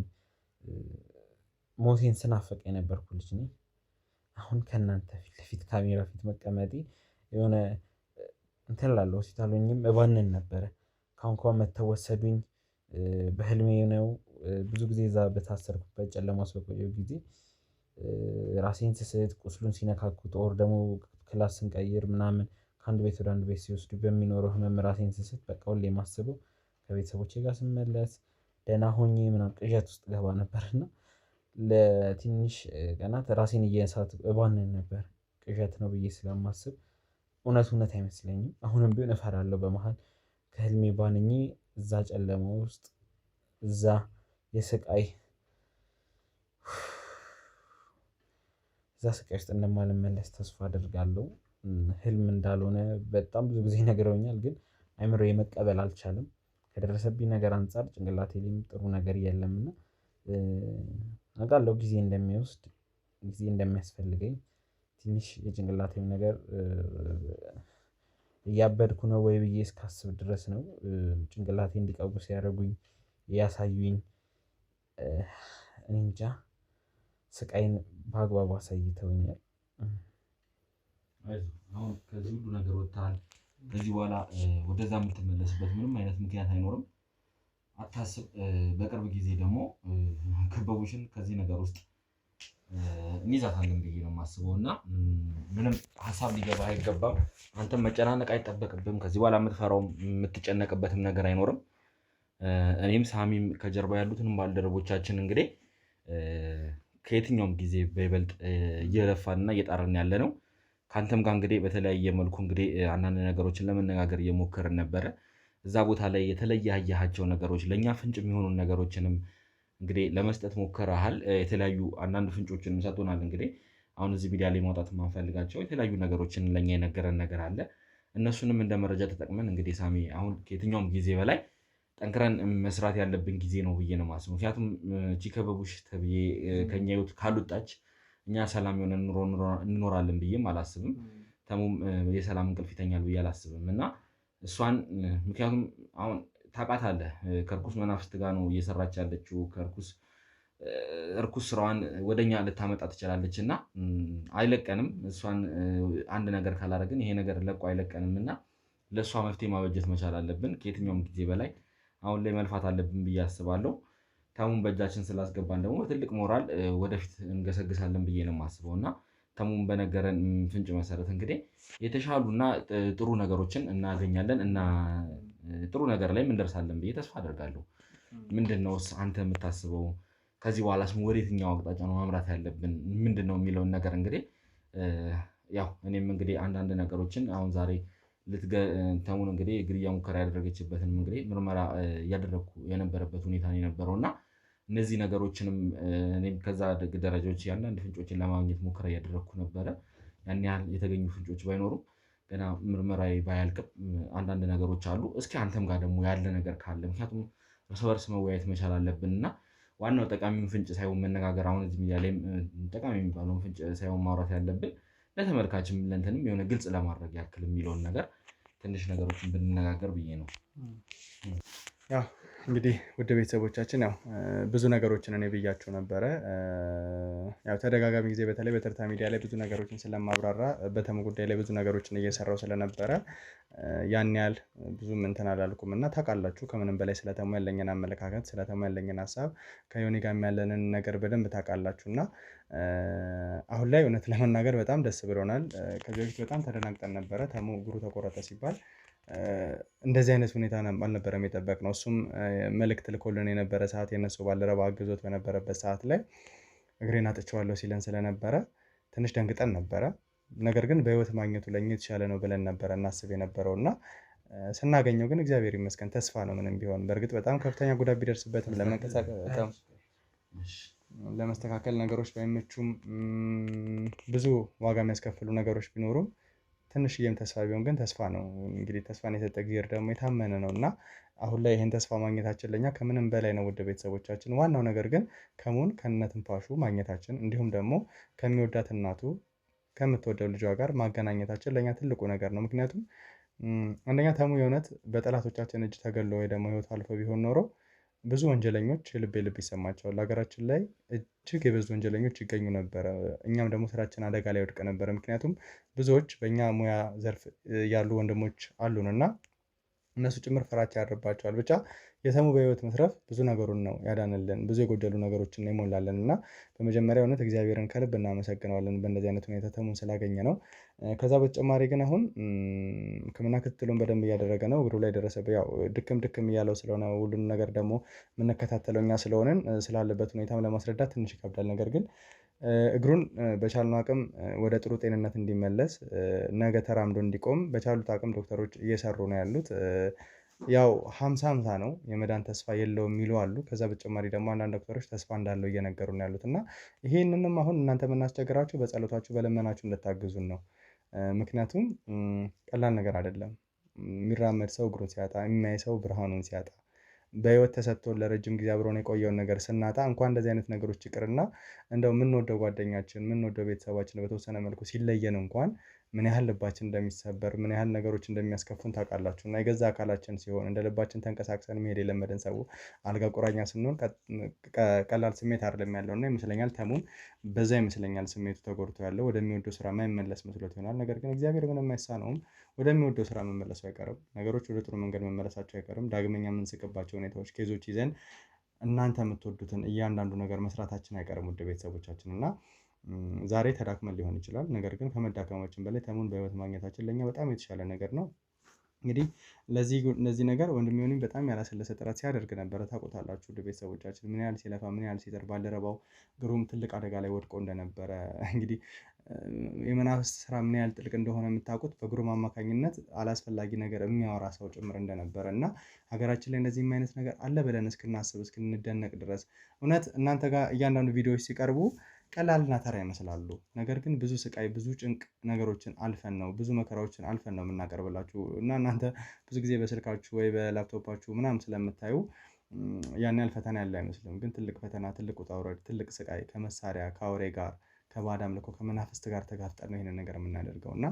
ሞቴን ስናፍቅ የነበርኩ ልጅ ነኝ። አሁን ከእናንተ ፊት ለፊት ካሜራ ፊት መቀመጤ የሆነ እንትን እላለሁ ሆስፒታል ሆኜም እባንን ነበረ። ካሁን መተው ወሰዱኝ። በህልሜ ነው ብዙ ጊዜ እዛ በታሰርኩበት ጨለማ ውስጥ በቆየሁ ጊዜ ራሴን ስስት ቁስሉን ሲነካኩት ኦር ደግሞ ክላስ ስንቀይር ምናምን ከአንድ ቤት ወደ አንድ ቤት ሲወስዱ በሚኖረው ህመም ራሴን ስስት በቃ ሁሌ የማስበው ከቤተሰቦቼ ጋር ስመለስ ደህና ሆኜ ምናምን ቅዠት ውስጥ ገባ ነበር። እና ለትንሽ ቀናት ራሴን እየሳትኩ እባንን ነበር ቅዠት ነው ብዬ ስለማስብ እውነት አይመስለኝም። አሁንም ቢሆን እፈራለሁ። በመሃል ከህልሜ ባንኜ እዛ ጨለማ ውስጥ እዛ የስቃይ ውስጥ እንደማልመለስ ተስፋ አደርጋለሁ። ህልም እንዳልሆነ በጣም ብዙ ጊዜ ነግረውኛል። ግን አይምሮዬ መቀበል አልቻለም። ከደረሰብኝ ነገር አንፃር ጭንቅላቴ ላይም ጥሩ ነገር የለም። እና አውቃለሁ ጊዜ እንደሚወስድ ጊዜ እንደሚያስፈልገኝ ትንሽ የጭንቅላቴም ነገር እያበድኩ ነው ወይ ብዬ እስካስብ ድረስ ነው ጭንቅላቴ እንዲቀውስ ያደረጉኝ ያሳዩኝ። እኔ እንጃ ስቃይን በአግባቡ አሳይተውኛል። አሁን ከዚህ ሁሉ ነገር ወጥተሃል። ከዚህ በኋላ ወደዛ የምትመለስበት ምንም አይነት ምክንያት አይኖርም። አታስብ። በቅርብ ጊዜ ደግሞ ከበቡሽን ከዚህ ነገር ውስጥ እንይዛታለን ብዬ ነው የማስበው። እና ምንም ሀሳብ ሊገባ አይገባም። አንተም መጨናነቅ አይጠበቅብም። ከዚህ በኋላ የምትፈራውም የምትጨነቅበትም ነገር አይኖርም። እኔም ሳሚም ከጀርባ ያሉትንም ባልደረቦቻችን እንግዲህ ከየትኛውም ጊዜ በይበልጥ እየለፋንና እየጣርን ያለ ነው። ከአንተም ጋር እንግዲህ በተለያየ መልኩ እንግዲህ አንዳንድ ነገሮችን ለመነጋገር እየሞከርን ነበረ። እዛ ቦታ ላይ የተለየ ያየሃቸው ነገሮች ለእኛ ፍንጭ የሚሆኑን ነገሮችንም እንግዲህ ለመስጠት ሞክረሃል። የተለያዩ አንዳንድ ፍንጮችንም ሰጥቶናል። እንግዲህ አሁን እዚህ ሚዲያ ላይ ማውጣት የማንፈልጋቸው የተለያዩ ነገሮችን ለእኛ የነገረን ነገር አለ። እነሱንም እንደ መረጃ ተጠቅመን እንግዲህ ሳሚ አሁን ከየትኛውም ጊዜ በላይ ጠንክረን መስራት ያለብን ጊዜ ነው ብዬ ነው የማስበው። ምክንያቱም እቺ ከበቡሽ ተብዬ ከኛ ህይወት ካልወጣች እኛ ሰላም የሆነ ኑሮ እንኖራለን ብዬም አላስብም። ተሙም የሰላም እንቅልፍ ይተኛል ብዬ አላስብም። እና እሷን ምክንያቱም አሁን ታውቃታለህ ከርኩስ መናፍስት ጋር ነው እየሰራች ያለችው። እርኩስ ስራዋን ወደኛ ልታመጣ ትችላለች እና አይለቀንም። እሷን አንድ ነገር ካላደረግን ይሄ ነገር ለቆ አይለቀንም እና ለእሷ መፍትሄ ማበጀት መቻል አለብን። ከየትኛውም ጊዜ በላይ አሁን ላይ መልፋት አለብን ብዬ አስባለሁ። ተሙን በእጃችን ስላስገባን ደግሞ በትልቅ ሞራል ወደፊት እንገሰግሳለን ብዬ ነው የማስበው። እና ተሙን በነገረን ፍንጭ መሰረት እንግዲህ የተሻሉና ጥሩ ነገሮችን እናገኛለን እና ጥሩ ነገር ላይ እንደርሳለን ብዬ ተስፋ አደርጋለሁ። ምንድነውስ አንተ የምታስበው? ከዚህ በኋላስ ወደ የትኛው አቅጣጫ ነው ማምራት ያለብን? ምንድነው የሚለውን ነገር እንግዲህ ያው እኔም እንግዲህ አንዳንድ ነገሮችን አሁን ዛሬ ተሙን እንግዲህ ግድያ ሙከራ ያደረገችበትን እንግዲህ ምርመራ እያደረግኩ የነበረበት ሁኔታ ነው የነበረው እና እነዚህ ነገሮችንም እኔም ከዛ ደረጃዎች አንዳንድ ፍንጮችን ለማግኘት ሙከራ እያደረግኩ ነበረ። ያን ያህል የተገኙ ፍንጮች ባይኖሩም ገና ምርመራዬ ባያልቅም አንዳንድ ነገሮች አሉ። እስኪ አንተም ጋር ደግሞ ያለ ነገር ካለ ምክንያቱም እርስ በርስ መወያየት መቻል አለብን እና ዋናው ጠቃሚውን ፍንጭ ሳይሆን መነጋገር አሁን እዚህ ሚዲያ ላይም ጠቃሚ የሚባለውን ፍንጭ ሳይሆን ማውራት ያለብን ለተመልካችም ለእንትንም የሆነ ግልጽ ለማድረግ ያክል የሚለውን ነገር ትንሽ ነገሮችን ብንነጋገር ብዬ ነው። ያው እንግዲህ ውድ ቤተሰቦቻችን ያው ብዙ ነገሮችን እኔ ብያችሁ ነበረ። ያው ተደጋጋሚ ጊዜ በተለይ በትርታ ሚዲያ ላይ ብዙ ነገሮችን ስለማብራራ በተሙ ጉዳይ ላይ ብዙ ነገሮችን እየሰራው ስለነበረ ያን ያህል ብዙም እንትን አላልኩም እና ታውቃላችሁ ከምንም በላይ ስለተሙ ያለኝን አመለካከት ስለተሙ ያለኝን ሀሳብ ከዮኒ ጋር ያለንን ነገር በደንብ ታውቃላችሁ እና አሁን ላይ እውነት ለመናገር በጣም ደስ ብሎናል። ከዚህ በፊት በጣም ተደናግጠን ነበረ። ተሙ እግሩ ተቆረጠ ሲባል እንደዚህ አይነት ሁኔታ አልነበረም የጠበቅነው። እሱም መልእክት ልኮልን የነበረ ሰዓት የነሱ ባልደረባ አግዞት በነበረበት ሰዓት ላይ እግሬን አጥቼዋለሁ ሲለን ስለነበረ ትንሽ ደንግጠን ነበረ። ነገር ግን በህይወት ማግኘቱ ለእኛ የተሻለ ነው ብለን ነበረ እናስብ የነበረው እና ስናገኘው ግን እግዚአብሔር ይመስገን ተስፋ ነው ምንም ቢሆን። በእርግጥ በጣም ከፍተኛ ጉዳት ቢደርስበትም ለመስተካከል ነገሮች ባይመቹም ብዙ ዋጋ የሚያስከፍሉ ነገሮች ቢኖሩም ትንሽዬም ተስፋ ቢሆን ግን ተስፋ ነው። እንግዲህ ተስፋን የሰጠ እግዚአብሔር ደግሞ የታመነ ነው እና አሁን ላይ ይህን ተስፋ ማግኘታችን ለእኛ ከምንም በላይ ነው ውድ ቤተሰቦቻችን። ዋናው ነገር ግን ከሙን ከነትንፋሹ ማግኘታችን እንዲሁም ደግሞ ከሚወዳት እናቱ ከምትወደው ልጇ ጋር ማገናኘታችን ለእኛ ትልቁ ነገር ነው። ምክንያቱም አንደኛ ተሙ የእውነት በጠላቶቻችን እጅ ተገሎ ወይ ደግሞ ህይወቱ አልፎ ቢሆን ኖሮ ብዙ ወንጀለኞች ልብ ይሰማቸዋል። ሀገራችን ላይ እጅግ የበዙ ወንጀለኞች ይገኙ ነበረ። እኛም ደግሞ ስራችን አደጋ ላይ ወድቅ ነበረ። ምክንያቱም ብዙዎች በእኛ ሙያ ዘርፍ ያሉ ወንድሞች አሉን እና እነሱ ጭምር ፍራቻ ያድርባቸዋል። ብቻ የተሙ በህይወት መትረፍ ብዙ ነገሩን ነው ያዳንልን፣ ብዙ የጎደሉ ነገሮችን ነው ይሞላልን እና በመጀመሪያ እውነት እግዚአብሔርን ከልብ እናመሰግነዋለን በእንደዚህ አይነት ሁኔታ ተሙን ስላገኘ ነው። ከዛ በተጨማሪ ግን አሁን ሕክምና ክትትሉን በደንብ እያደረገ ነው። እግሩ ላይ ደረሰበት ያው ድክም እያለው ስለሆነ ሁሉን ነገር ደግሞ የምንከታተለው እኛ ስለሆንን ስላለበት ሁኔታም ለማስረዳት ትንሽ ይከብዳል። ነገር ግን እግሩን በቻልነው አቅም ወደ ጥሩ ጤንነት እንዲመለስ ነገ ተራምዶ እንዲቆም በቻሉት አቅም ዶክተሮች እየሰሩ ነው ያሉት። ያው 50-50 ነው የመዳን ተስፋ የለውም የሚሉ አሉ። ከዛ በተጨማሪ ደግሞ አንዳንድ ዶክተሮች ተስፋ እንዳለው እየነገሩ ነው ያሉት እና ይሄንንም አሁን እናንተ የምናስቸግራችሁ በጸሎታችሁ በለመናችሁ እንድታግዙን ነው። ምክንያቱም ቀላል ነገር አይደለም። የሚራመድ ሰው እግሩን ሲያጣ፣ የሚያይ ሰው ብርሃኑን ሲያጣ፣ በህይወት ተሰጥቶን ለረጅም ጊዜ አብሮን የቆየውን ነገር ስናጣ እንኳን እንደዚህ አይነት ነገሮች ይቅርና እንደው የምንወደው ጓደኛችን የምንወደው ቤተሰባችን በተወሰነ መልኩ ሲለየን እንኳን ምን ያህል ልባችን እንደሚሰበር ምን ያህል ነገሮች እንደሚያስከፉን ታውቃላችሁ። እና የገዛ አካላችን ሲሆን እንደ ልባችን ተንቀሳቅሰን መሄድ የለመደን ሰው አልጋ ቁራኛ ስንሆን ቀላል ስሜት አይደለም ያለው እና ይመስለኛል ተሙም በዛ ይመስለኛል ስሜቱ ተጎድቶ ያለው ወደሚወደው ስራ ማይመለስ መስሎት ይሆናል። ነገር ግን እግዚአብሔር ምንም አይሳነውም። ወደሚወደው ስራ መመለሱ አይቀርም። ነገሮች ወደ ጥሩ መንገድ መመለሳቸው አይቀርም። ዳግመኛ የምንስቅባቸው ሁኔታዎች፣ ኬዞች ይዘን እናንተ የምትወዱትን እያንዳንዱ ነገር መስራታችን አይቀርም ውድ ቤተሰቦቻችን እና ዛሬ ተዳክመን ሊሆን ይችላል። ነገር ግን ከመዳከማችን በላይ ተሙን በህይወት ማግኘታችን ለእኛ በጣም የተሻለ ነገር ነው። እንግዲህ ለዚህ ነገር ወንድሜ ዮኒ በጣም ያላሰለሰ ጥረት ሲያደርግ ነበረ። ታውቁታላችሁ ውድ ቤተሰቦቻችን ምን ያህል ሲለፋ ምን ያህል ሲጥር፣ ባልደረባው ግሩም ትልቅ አደጋ ላይ ወድቆ እንደነበረ እንግዲህ የመናፍስት ስራ ምን ያህል ጥልቅ እንደሆነ የምታውቁት በግሩም አማካኝነት አላስፈላጊ ነገር የሚያወራ ሰው ጭምር እንደነበረ እና ሀገራችን ላይ እንደዚህም አይነት ነገር አለ ብለን እስክናስብ እስክንደነቅ ድረስ እውነት እናንተ ጋር እያንዳንዱ ቪዲዮዎች ሲቀርቡ ቀላልና ተራ ይመስላሉ። ነገር ግን ብዙ ስቃይ፣ ብዙ ጭንቅ ነገሮችን አልፈን ነው ብዙ መከራዎችን አልፈን ነው የምናቀርብላችሁ እና እናንተ ብዙ ጊዜ በስልካችሁ ወይ በላፕቶፓችሁ ምናምን ስለምታዩ ያን ያህል ፈተና ያለ አይመስልም። ግን ትልቅ ፈተና፣ ትልቅ ውጣ ውረድ፣ ትልቅ ስቃይ ከመሳሪያ ከአውሬ ጋር ከባዕድ አምልኮ ከመናፍስት ጋር ተጋፍጠን ነው ይሄንን ነገር የምናደርገው እና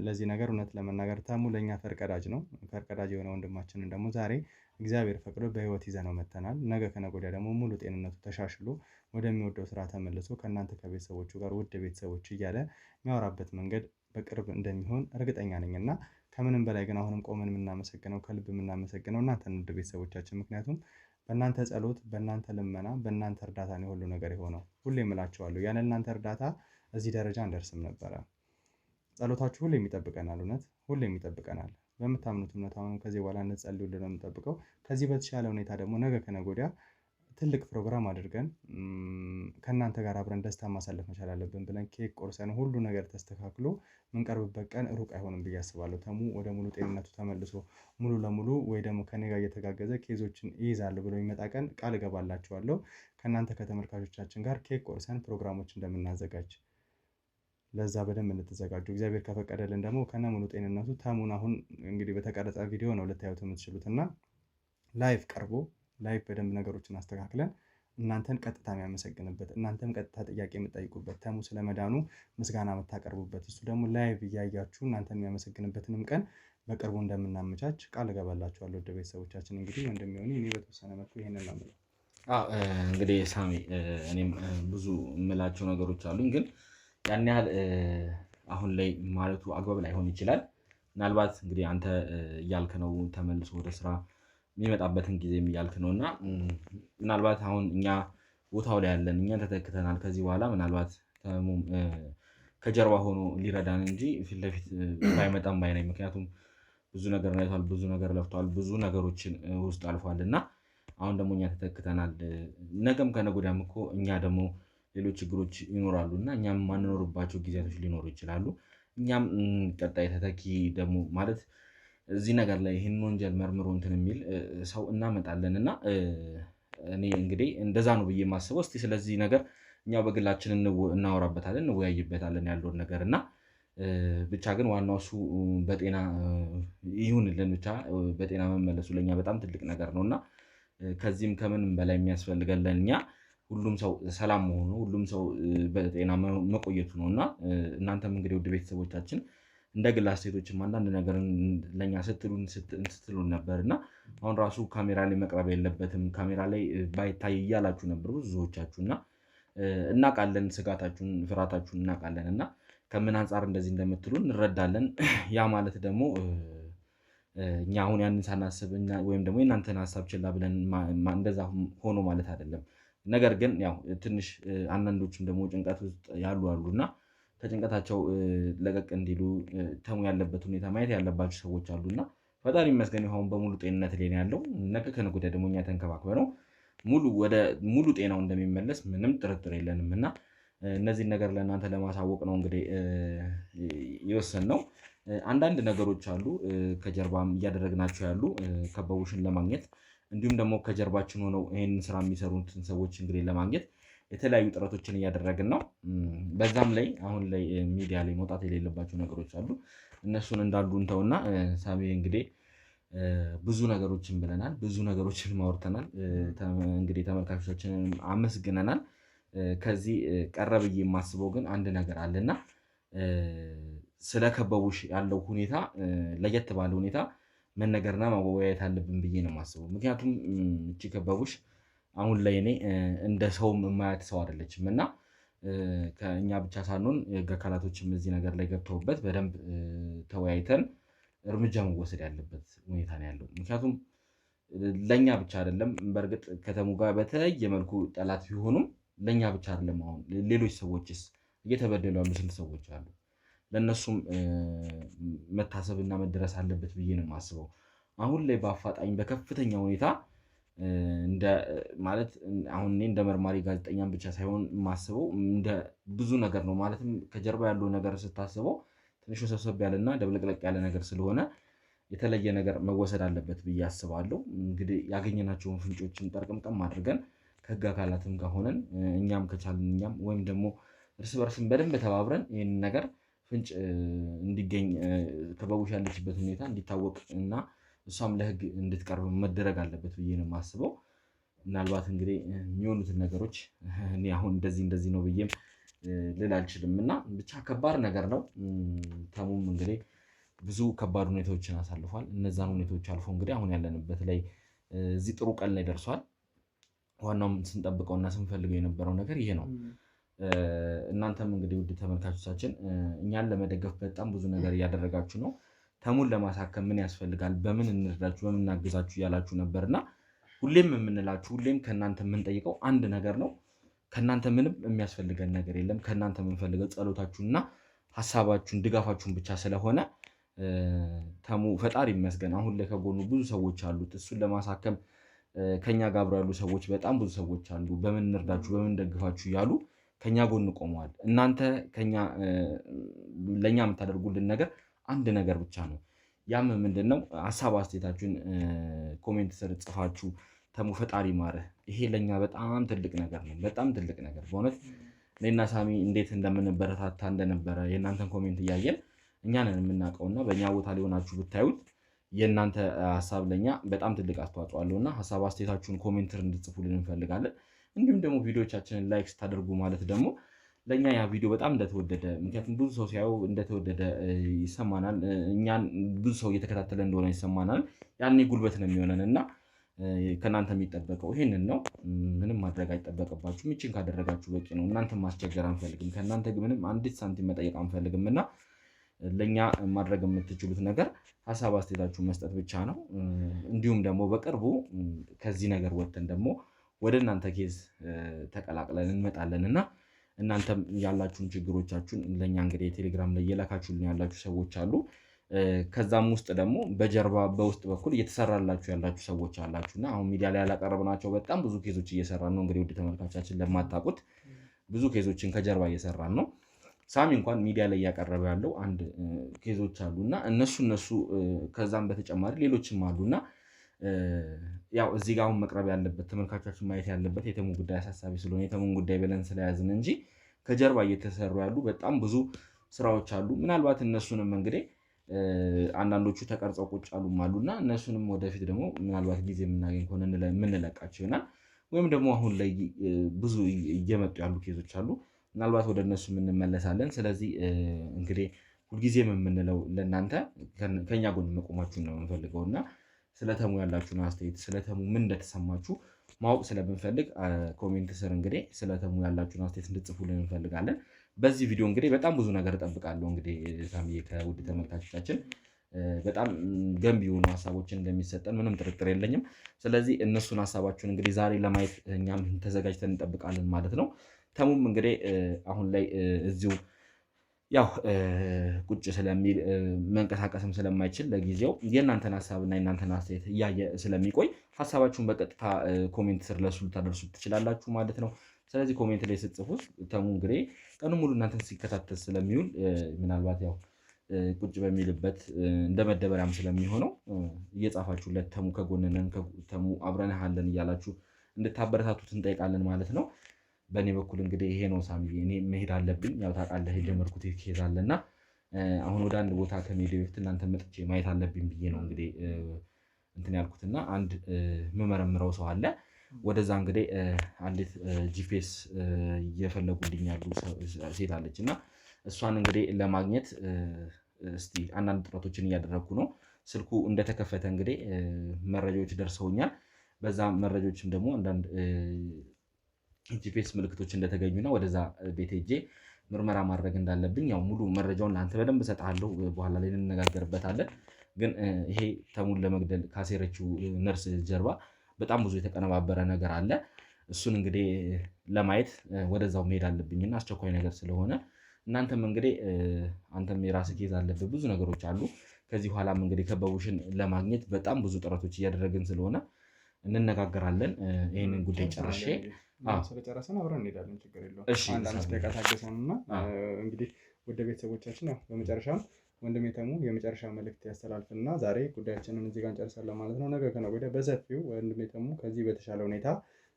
ለዚህ ነገር እውነት ለመናገር ተሙ ለእኛ ፈርቀዳጅ ነው። ፈርቀዳጅ የሆነ ወንድማችንን ደግሞ ዛሬ እግዚአብሔር ፈቅዶ በህይወት ይዘነው መጥተናል። ነገ ከነገ ወዲያ ደግሞ ሙሉ ጤንነቱ ተሻሽሎ ወደሚወደው ስራ ተመልሶ ከእናንተ ከቤተሰቦቹ ጋር ውድ ቤተሰቦች እያለ የሚያወራበት መንገድ በቅርብ እንደሚሆን እርግጠኛ ነኝ እና ከምንም በላይ ግን አሁንም ቆመን የምናመሰግነው ከልብ የምናመሰግነው እናንተን ውድ ቤተሰቦቻችን። ምክንያቱም በእናንተ ጸሎት፣ በእናንተ ልመና፣ በእናንተ እርዳታ ነው ሁሉ ነገር የሆነው። ሁሌም እላችኋለሁ ያለ እናንተ እርዳታ እዚህ ደረጃ አንደርስም ነበረ። ጸሎታችሁ ሁሌም ይጠብቀናል። እውነት ሁሌም ይጠብቀናል። በምታምኑት እምነት አሁንም ከዚህ በኋላ እንጸልዩልን ነው የምንጠብቀው። ከዚህ በተሻለ ሁኔታ ደግሞ ነገ ከነገ ወዲያ ትልቅ ፕሮግራም አድርገን ከእናንተ ጋር አብረን ደስታ ማሳለፍ መቻል አለብን ብለን ኬክ ቆርሰን ሁሉ ነገር ተስተካክሎ ምንቀርብበት ቀን ሩቅ አይሆንም ብዬ አስባለሁ። ተሙ ወደ ሙሉ ጤንነቱ ተመልሶ ሙሉ ለሙሉ ወይ ደግሞ ከኔ ጋር እየተጋገዘ ኬዞችን ይይዛሉ ብሎ የሚመጣ ቀን ቃል እገባላችኋለሁ። ከእናንተ ከተመልካቾቻችን ጋር ኬክ ቆርሰን ፕሮግራሞች እንደምናዘጋጅ ለዛ በደንብ እንድትዘጋጁ እግዚአብሔር ከፈቀደልን ደግሞ ከነ ሙሉ ጤንነቱ ተሙን አሁን እንግዲህ በተቀረጸ ቪዲዮ ነው ልታዩት የምትችሉት እና ላይቭ ቀርቦ ላይቭ በደንብ ነገሮችን አስተካክለን እናንተን ቀጥታ የሚያመሰግንበት እናንተም ቀጥታ ጥያቄ የምትጠይቁበት ተሙ ስለመዳኑ ምስጋና የምታቀርቡበት እሱ ደግሞ ላይቭ እያያችሁ እናንተን የሚያመሰግንበትንም ቀን በቅርቡ እንደምናመቻች ቃል እገባላችኋለሁ። ወደ ቤተሰቦቻችን እንግዲህ እንደሚሆን እኔ በተወሰነ መልኩ ይሄንን ነው የምለው። እንግዲህ ሳሚ እኔም ብዙ የምላቸው ነገሮች አሉኝ ግን ያን ያህል አሁን ላይ ማለቱ አግባብ ላይሆን ይችላል። ምናልባት እንግዲህ አንተ እያልክ ነው ተመልሶ ወደ ስራ የሚመጣበትን ጊዜም እያልክ ነው እና ምናልባት አሁን እኛ ቦታው ላይ ያለን እኛ ተተክተናል። ከዚህ በኋላ ምናልባት ተሙም ከጀርባ ሆኖ ሊረዳን እንጂ ፊት ለፊት ባይመጣም ባይ ነኝ። ምክንያቱም ብዙ ነገር አይቷል፣ ብዙ ነገር ለፍቷል፣ ብዙ ነገሮችን ውስጥ አልፏል እና አሁን ደግሞ እኛ ተተክተናል። ነገም ከነገ ወዲያም እኮ እኛ ደግሞ ሌሎች ችግሮች ይኖራሉ እና እኛም ማንኖርባቸው ጊዜያቶች ሊኖሩ ይችላሉ። እኛም ቀጣይ ተተኪ ደግሞ ማለት እዚህ ነገር ላይ ይህን ወንጀል መርምሮ እንትን የሚል ሰው እናመጣለን እና እኔ እንግዲህ እንደዛ ነው ብዬ የማስበው። እስቲ ስለዚህ ነገር እኛው በግላችን እናወራበታለን፣ እንወያይበታለን ያለውን ነገር እና ብቻ ግን ዋናው እሱ በጤና ይሁንልን፣ ብቻ በጤና መመለሱ ለእኛ በጣም ትልቅ ነገር ነው እና ከዚህም ከምንም በላይ የሚያስፈልገን ለእኛ ሁሉም ሰው ሰላም መሆኑ፣ ሁሉም ሰው በጤና መቆየቱ ነው እና እናንተም እንግዲህ ውድ ቤተሰቦቻችን እንደ ግል አስተያየቶችም አንዳንድ ነገር ለእኛ ስትሉን ነበር እና አሁን ራሱ ካሜራ ላይ መቅረብ የለበትም ካሜራ ላይ ባይታይ እያላችሁ ነበር ብዙዎቻችሁ እና እናውቃለን፣ ስጋታችሁን ፍርሃታችሁን እናውቃለን እና ከምን አንጻር እንደዚህ እንደምትሉ እንረዳለን። ያ ማለት ደግሞ እኛ አሁን ያንን ሳናስብ ወይም ደግሞ የእናንተን ሀሳብ ችላ ብለን እንደዛ ሆኖ ማለት አይደለም። ነገር ግን ያው ትንሽ አንዳንዶችም ደግሞ ጭንቀት ውስጥ ያሉ አሉና ከጭንቀታቸው ለቀቅ እንዲሉ ተሙ ያለበት ሁኔታ ማየት ያለባቸው ሰዎች አሉና ፈጣሪ ይመስገን አሁን በሙሉ ጤንነት ላይ ነው ያለው። ነገ ከነገ ወዲያ ደግሞ እኛ ተንከባክበነው ወደ ሙሉ ጤናው እንደሚመለስ ምንም ጥርጥር የለንም እና እነዚህን ነገር ለእናንተ ለማሳወቅ ነው እንግዲህ የወሰንነው። አንዳንድ ነገሮች አሉ ከጀርባም እያደረግናቸው ያሉ ከበቡሽን ለማግኘት እንዲሁም ደግሞ ከጀርባችን ሆነው ይህንን ስራ የሚሰሩትን ሰዎች እንግዲህ ለማግኘት የተለያዩ ጥረቶችን እያደረግን ነው። በዛም ላይ አሁን ላይ ሚዲያ ላይ መውጣት የሌለባቸው ነገሮች አሉ። እነሱን እንዳሉ እንተውና ሳሚ እንግዲህ ብዙ ነገሮችን ብለናል፣ ብዙ ነገሮችን ማውርተናል። እንግዲህ ተመልካቾቻችንን አመስግነናል። ከዚህ ቀረ ብዬ የማስበው ግን አንድ ነገር አለና ስለ ከበቡሽ ያለው ሁኔታ ለየት ባለ ሁኔታ መነገርና ማወያየት አለብን ብዬ ነው የማስበው። ምክንያቱም እቺ ከበቡሽ አሁን ላይ እኔ እንደ ሰውም የማያት ሰው አይደለችም እና ከእኛ ብቻ ሳንሆን የህግ አካላቶችም እዚህ ነገር ላይ ገብተውበት በደንብ ተወያይተን እርምጃ መወሰድ ያለበት ሁኔታ ነው ያለው። ምክንያቱም ለእኛ ብቻ አይደለም፣ በእርግጥ ከተሙ ጋር በተለየ መልኩ ጠላት ቢሆኑም ለእኛ ብቻ አይደለም። አሁን ሌሎች ሰዎችስ እየተበደሉ ያሉ ስንት ሰዎች አሉ። ለእነሱም መታሰብና መደረስ አለበት ብዬ ነው የማስበው። አሁን ላይ በአፋጣኝ በከፍተኛ ሁኔታ ማለት አሁን እኔ እንደ መርማሪ ጋዜጠኛም ብቻ ሳይሆን የማስበው እንደ ብዙ ነገር ነው። ማለትም ከጀርባ ያለው ነገር ስታስበው ትንሽ ሰብሰብ ያለና ደብለቅለቅ ያለ ነገር ስለሆነ የተለየ ነገር መወሰድ አለበት ብዬ አስባለሁ። እንግዲህ ያገኘናቸውን ፍንጮችን ጠርቅምጠም አድርገን ከህግ አካላትም ጋር ሆነን እኛም ከቻልን እኛም ወይም ደግሞ እርስ በርስም በደንብ ተባብረን ይህንን ነገር ፍንጭ እንዲገኝ ከበቡሽ ያለችበት ሁኔታ እንዲታወቅ እና እሷም ለህግ እንድትቀርብ መደረግ አለበት ብዬ ነው የማስበው። ምናልባት እንግዲህ የሚሆኑትን ነገሮች እኔ አሁን እንደዚህ ነው ብዬም ልል አልችልም እና ብቻ ከባድ ነገር ነው። ተሙም እንግዲህ ብዙ ከባድ ሁኔታዎችን አሳልፏል። እነዛን ሁኔታዎች አልፎ እንግዲህ አሁን ያለንበት ላይ እዚህ ጥሩ ቀን ላይ ደርሷል። ዋናውም ስንጠብቀውና ስንፈልገው የነበረው ነገር ይሄ ነው። እናንተም እንግዲህ ውድ ተመልካቾቻችን እኛን ለመደገፍ በጣም ብዙ ነገር እያደረጋችሁ ነው። ተሙን ለማሳከም ምን ያስፈልጋል፣ በምን እንርዳችሁ፣ በምን እናግዛችሁ እያላችሁ ነበርና ሁሌም የምንላችሁ ሁሌም ከእናንተ የምንጠይቀው አንድ ነገር ነው። ከእናንተ ምንም የሚያስፈልገን ነገር የለም። ከእናንተ የምንፈልገው ጸሎታችሁንና ሀሳባችሁን ድጋፋችሁን ብቻ ስለሆነ ተሙ ፈጣሪ ይመስገን አሁን ላይ ከጎኑ ብዙ ሰዎች አሉት። እሱን ለማሳከም ከኛ ጋር አብረው ያሉ ሰዎች በጣም ብዙ ሰዎች አሉ። በምን እንርዳችሁ፣ በምን እንደግፋችሁ እያሉ ከኛ ጎን ቆመዋል። እናንተ ለእኛ የምታደርጉልን ነገር አንድ ነገር ብቻ ነው። ያም ምንድን ነው? ሀሳብ አስተያየታችሁን ኮሜንት ስር ጽፋችሁ ተሙ ፈጣሪ ማረህ። ይሄ ለእኛ በጣም ትልቅ ነገር ነው። በጣም ትልቅ ነገር በእውነት እኔና ሳሚ እንዴት እንደምንበረታታ እንደነበረ የእናንተን ኮሜንት እያየን እኛንን የምናውቀውና በእኛ ቦታ ሊሆናችሁ ብታዩት የእናንተ ሀሳብ ለእኛ በጣም ትልቅ አስተዋጽኦ አለውና ሀሳብ አስተያየታችሁን ኮሜንት እንድጽፉልን እንፈልጋለን። እንዲሁም ደግሞ ቪዲዮቻችንን ላይክ ስታደርጉ ማለት ደግሞ ለእኛ ያ ቪዲዮ በጣም እንደተወደደ፣ ምክንያቱም ብዙ ሰው ሲያዩ እንደተወደደ ይሰማናል። እኛን ብዙ ሰው እየተከታተለ እንደሆነ ይሰማናል። ያኔ ጉልበት ነው የሚሆነን እና ከእናንተ የሚጠበቀው ይሄንን ነው። ምንም ማድረግ አይጠበቅባችሁም። ይችን ካደረጋችሁ በቂ ነው። እናንተ ማስቸገር አንፈልግም። ከእናንተ ምንም አንዲት ሳንቲም መጠየቅ አንፈልግም እና ለእኛ ማድረግ የምትችሉት ነገር ሀሳብ አስተያየታችሁን መስጠት ብቻ ነው። እንዲሁም ደግሞ በቅርቡ ከዚህ ነገር ወጥተን ደግሞ ወደ እናንተ ኬዝ ተቀላቅለን እንመጣለን እና እናንተም ያላችሁን ችግሮቻችሁን ለእኛ እንግዲህ ቴሌግራም ላይ እየላካችሁልን ያላችሁ ሰዎች አሉ። ከዛም ውስጥ ደግሞ በጀርባ በውስጥ በኩል እየተሰራላችሁ ያላችሁ ሰዎች አላችሁ እና አሁን ሚዲያ ላይ ያላቀረብናቸው በጣም ብዙ ኬዞች እየሰራን ነው። እንግዲህ ውድ ተመልካቻችን ለማታውቁት ብዙ ኬዞችን ከጀርባ እየሰራን ነው። ሳሚ እንኳን ሚዲያ ላይ እያቀረበ ያለው አንድ ኬዞች አሉና እነሱ ከዛም በተጨማሪ ሌሎችም አሉና ያው እዚህ ጋር አሁን መቅረብ ያለበት ተመልካቾችን ማየት ያለበት የተሙ ጉዳይ አሳሳቢ ስለሆነ የተሙን ጉዳይ ብለን ስለያዝን እንጂ ከጀርባ እየተሰሩ ያሉ በጣም ብዙ ስራዎች አሉ። ምናልባት እነሱንም እንግዲህ አንዳንዶቹ ተቀርጸው ቁጭ አሉም አሉና እነሱንም ወደፊት ደግሞ ምናልባት ጊዜ የምናገኝ ከሆነ የምንለቃቸው ይሆናል። ወይም ደግሞ አሁን ላይ ብዙ እየመጡ ያሉ ኬዞች አሉ። ምናልባት ወደ እነሱ እንመለሳለን። ስለዚህ እንግዲህ ሁልጊዜም የምንለው ለእናንተ ከኛ ጎን መቆማችሁን ነው የምንፈልገው እና ስለተሙ ያላችሁን አስተያየት ስለተሙ ምን እንደተሰማችሁ ማወቅ ስለምንፈልግ ኮሜንት ስር እንግዲህ ስለተሙ ያላችሁን አስተያየት እንድጽፉልን እንፈልጋለን። በዚህ ቪዲዮ እንግዲህ በጣም ብዙ ነገር እጠብቃለሁ። እንግዲህ ሳሚዬ ከውድ ተመልካቾቻችን በጣም ገንቢ የሆኑ ሀሳቦችን እንደሚሰጠን ምንም ጥርጥር የለኝም። ስለዚህ እነሱን ሀሳባችሁን እንግዲህ ዛሬ ለማየት እኛም ተዘጋጅተን እንጠብቃለን ማለት ነው። ተሙም እንግዲህ አሁን ላይ እዚሁ ያው ቁጭ ስለሚል መንቀሳቀስም ስለማይችል ለጊዜው የእናንተን ሀሳብና የእናንተን አስተያየት እያየ ስለሚቆይ ሀሳባችሁን በቀጥታ ኮሜንት ስር ለሱ ልታደርሱት ትችላላችሁ ማለት ነው። ስለዚህ ኮሜንት ላይ ስትጽፉት ተሙ እንግዲህ ቀኑ ሙሉ እናንተን ሲከታተል ስለሚውል ምናልባት ያው ቁጭ በሚልበት እንደ መደበሪያም ስለሚሆነው እየጻፋችሁለት ተሙ ከጎንነን ተሙ አብረንህ አለን እያላችሁ እንድታበረታቱት እንጠይቃለን ማለት ነው። በእኔ በኩል እንግዲህ ይሄ ነው ሳሚ፣ እኔ መሄድ አለብኝ። ያው ታውቃለህ የጀመርኩት ኬዝ አለና አሁን ወደ አንድ ቦታ ከመሄድ በፊት እናንተ መጥቼ ማየት አለብኝ ብዬ ነው እንግዲህ እንትን ያልኩትና አንድ የምመረምረው ሰው አለ። ወደዛ እንግዲህ አንዲት ጂፒኤስ እየፈለጉልኝ ያሉ ሴት አለች እና እሷን እንግዲህ ለማግኘት እስቲ አንዳንድ ጥረቶችን እያደረግኩ ነው። ስልኩ እንደተከፈተ እንግዲህ መረጃዎች ደርሰውኛል። በዛ መረጃዎችም ደግሞ አንዳንድ ጂፒኤስ ምልክቶች እንደተገኙና ወደዛ ቤት ሄጄ ምርመራ ማድረግ እንዳለብኝ ያው ሙሉ መረጃውን ለአንተ በደንብ እሰጥሃለሁ። በኋላ ላይ እንነጋገርበታለን። ግን ይሄ ተሙን ለመግደል ካሴረችው ነርስ ጀርባ በጣም ብዙ የተቀነባበረ ነገር አለ። እሱን እንግዲህ ለማየት ወደዛው መሄድ አለብኝና አስቸኳይ ነገር ስለሆነ እናንተም እንግዲህ አንተም የራስህ ኬዝ አለብህ፣ ብዙ ነገሮች አሉ። ከዚህ በኋላም እንግዲህ ከበቡሽን ለማግኘት በጣም ብዙ ጥረቶች እያደረግን ስለሆነ እንነጋገራለን። ይህንን ጉዳይ ጨርሼ ስለጨረሰን አብረን እንሄዳለን። ችግር የለውም። አንድ 5 ደቂቃ ታገሰን እና እንግዲህ ወደ ቤተሰቦቻችን ያው በመጨረሻም ወንድሜ ተሙ የመጨረሻ መልእክት ያስተላልፍና ዛሬ ጉዳያችንን እዚህ ጋር እንጨርሳለን ማለት ነው። ነገ ከነገ ወዲያ በሰፊው ወንድሜ ተሙ ከዚህ በተሻለ ሁኔታ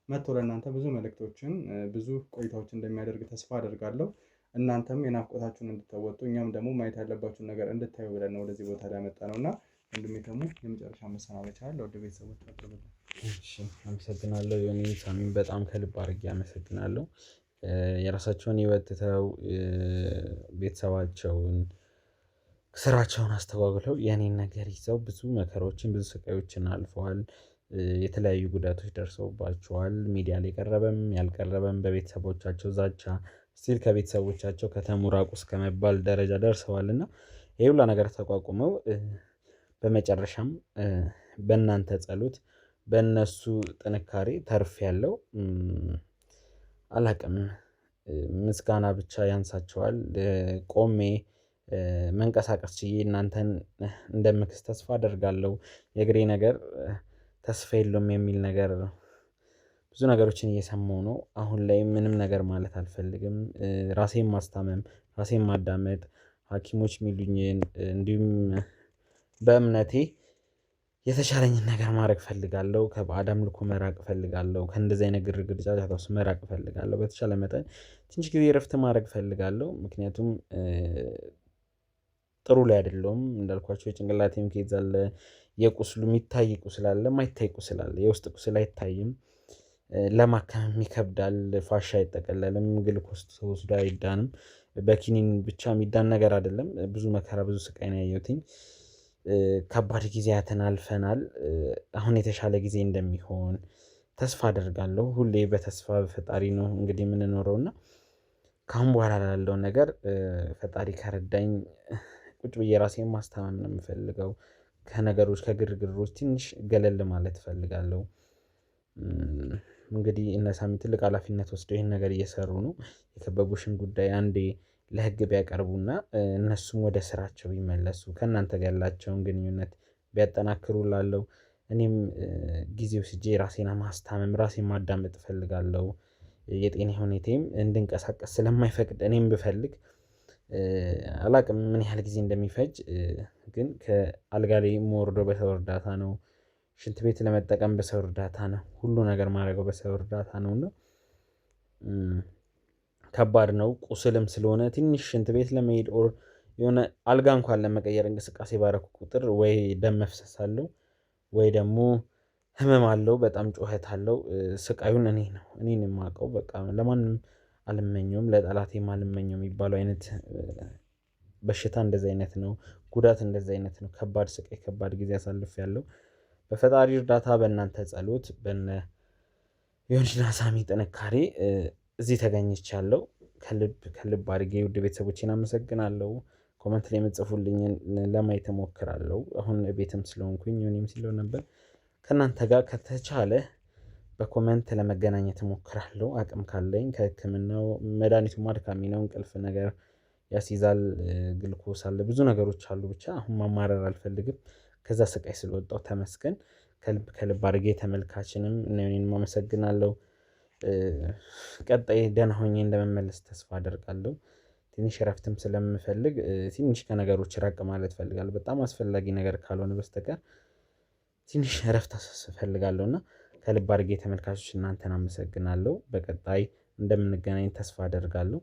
መጥቶ ለእናንተ ብዙ መልእክቶችን ብዙ ቆይታዎችን እንደሚያደርግ ተስፋ አደርጋለሁ። እናንተም የናፍቆታችሁን እንድትወጡ እኛም ደግሞ ማየት ያለባችሁን ነገር እንድታዩ ብለን ነው ወደዚህ ቦታ ላይ ያመጣ ነው እና ወንድሜ ተሙ የመጨረሻ መሰናበቻ ለወደ ቤተሰቦች አቅርብልን። አመሰግናለሁ ዮኒ፣ ሳሚን በጣም ከልብ አድርጌ አመሰግናለሁ። የራሳቸውን ህይወት ትተው ቤተሰባቸውን ስራቸውን አስተጓጉለው የኔን ነገር ይዘው ብዙ መከሮችን ብዙ ስቃዮችን አልፈዋል። የተለያዩ ጉዳቶች ደርሰውባቸዋል። ሚዲያ ላይ ቀረበም ያልቀረበም በቤተሰቦቻቸው ዛቻ ስቲል ከቤተሰቦቻቸው ከተሙ ራቁ እስከመባል ደረጃ ደርሰዋል እና ይህ ሁላ ነገር ተቋቁመው በመጨረሻም በእናንተ ጸሎት በእነሱ ጥንካሬ ተርፍ ያለው አላቅም። ምስጋና ብቻ ያንሳቸዋል። ቆሜ መንቀሳቀስ ችዬ እናንተን እንደምክስ ተስፋ አደርጋለሁ። የእግሬ ነገር ተስፋ የለውም የሚል ነገር ብዙ ነገሮችን እየሰማሁ ነው። አሁን ላይ ምንም ነገር ማለት አልፈልግም። ራሴን ማስታመም፣ ራሴን ማዳመጥ፣ ሐኪሞች የሚሉኝን እንዲሁም በእምነቴ የተሻለኝን ነገር ማድረግ ፈልጋለሁ። ከባዕድ አምልኮ መራቅ ፈልጋለሁ። ከእንደዚህ አይነት ግርግር ጫጫታ ውስጥ መራቅ ፈልጋለሁ። በተሻለ መጠን ትንሽ ጊዜ እረፍት ማድረግ ፈልጋለሁ። ምክንያቱም ጥሩ ላይ አይደለሁም እንዳልኳቸው የጭንቅላቴም ኬዝ አለ። የቁስሉ የሚታይ ቁስል አለ፣ የማይታይ ቁስል አለ። የውስጥ ቁስል አይታይም፣ ለማከምም ይከብዳል። ፋሻ አይጠቀለልም፣ ግልኮስ ተወስዶ አይዳንም። በኪኒን ብቻ የሚዳን ነገር አይደለም። ብዙ መከራ ብዙ ስቃይ ነው ያየሁትኝ። ከባድ ጊዜያትን አልፈናል። አሁን የተሻለ ጊዜ እንደሚሆን ተስፋ አደርጋለሁ። ሁሌ በተስፋ ፈጣሪ ነው እንግዲህ የምንኖረው እና ከአሁን በኋላ ላለው ነገር ፈጣሪ ከረዳኝ ቁጭ ብዬ ራሴን ማስታመም ነው የምፈልገው። ከነገሮች ከግርግሮች ትንሽ ገለል ማለት እፈልጋለሁ። እንግዲህ እነ ሳሚ ትልቅ ኃላፊነት ወስደው ይህን ነገር እየሰሩ ነው። የከበቡሽን ጉዳይ አንዴ ለህግ ቢያቀርቡና እነሱም ወደ ስራቸው ቢመለሱ ከእናንተ ጋር ያላቸውን ግንኙነት ቢያጠናክሩ ላለው እኔም ጊዜው ስጄ ራሴን ማስታመም ራሴን ማዳመጥ እፈልጋለሁ። የጤና ሁኔታዬም እንድንቀሳቀስ ስለማይፈቅድ እኔም ብፈልግ አላቅም ምን ያህል ጊዜ እንደሚፈጅ ግን ከአልጋ ላይ የምወርደው በሰው እርዳታ ነው። ሽንት ቤት ለመጠቀም በሰው እርዳታ ነው። ሁሉ ነገር ማድረገው በሰው እርዳታ ነው እና ከባድ ነው። ቁስልም ስለሆነ ትንሽ ሽንት ቤት ለመሄድ ኦር የሆነ አልጋ እንኳን ለመቀየር እንቅስቃሴ ባረኩ ቁጥር ወይ ደም መፍሰስ አለው ወይ ደግሞ ህመም አለው። በጣም ጩኸት አለው። ስቃዩን እኔን የማውቀው በቃ ለማንም አልመኘውም ለጠላቴም አልመኘውም የሚባለው አይነት በሽታ እንደዚህ አይነት ነው። ጉዳት እንደዚህ አይነት ነው። ከባድ ስቃይ ከባድ ጊዜ አሳልፌያለሁ። በፈጣሪ እርዳታ በእናንተ ጸሎት በነ ዮኒና ሳሚ ጥንካሬ እዚህ ተገኝቻለሁ። ከልብ አድርጌ ውድ ቤተሰቦቼን አመሰግናለሁ። ኮመንት ላይ የምጽፉልኝን ለማየት እሞክራለሁ። አሁን ቤትም ስለሆንኩኝ ዮኒም ሲለው ነበር ከእናንተ ጋር ከተቻለ በኮመንት ለመገናኘት እሞክራለሁ። አቅም ካለኝ ከህክምናው መድኃኒቱ አድካሚ ነው። እንቅልፍ ነገር ያስይዛል። ግልኮስ አለ ብዙ ነገሮች አሉ። ብቻ አሁን ማማረር አልፈልግም። ከዛ ስቃይ ስለወጣሁ ተመስገን። ከልብ አድርጌ ተመልካችንም እና ዮኒንም አመሰግናለሁ። ቀጣይ ደህና ሆኜ እንደመመለስ ተስፋ አደርጋለሁ። ትንሽ እረፍትም ስለምፈልግ ትንሽ ከነገሮች ራቅ ማለት እፈልጋለሁ። በጣም አስፈላጊ ነገር ካልሆነ በስተቀር ትንሽ እረፍት እፈልጋለሁ እና ከልብ አድርጌ ተመልካቾች እናንተን አመሰግናለሁ። በቀጣይ እንደምንገናኝ ተስፋ አደርጋለሁ።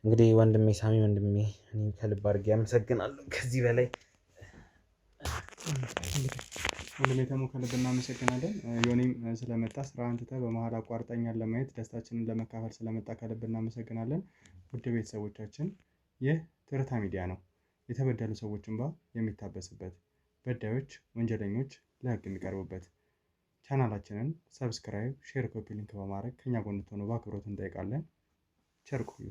እንግዲህ ወንድሜ ሳሚ ወንድሜ እኔም ከልብ አድርጌ አመሰግናለሁ። ከዚህ በላይ ወንድሜ ተሙ ከልብ እናመሰግናለን። ዮኒም ስለመጣ ስራህን ትተህ በመሀል አቋርጠኛል ለማየት ደስታችንን ለመካፈል ስለመጣ ከልብ እናመሰግናለን። ውድ ቤተሰቦቻችን ይህ ትርታ ሚዲያ ነው። የተበደሉ ሰዎች እንባ የሚታበስበት፣ በዳዮች ወንጀለኞች ለህግ የሚቀርቡበት። ቻናላችንን ሰብስክራይብ፣ ሼር፣ ኮፒ ሊንክ በማድረግ ከኛ ጎን እንድትሆኑ በአክብሮት እንጠይቃለን። ቸር ቆዩ።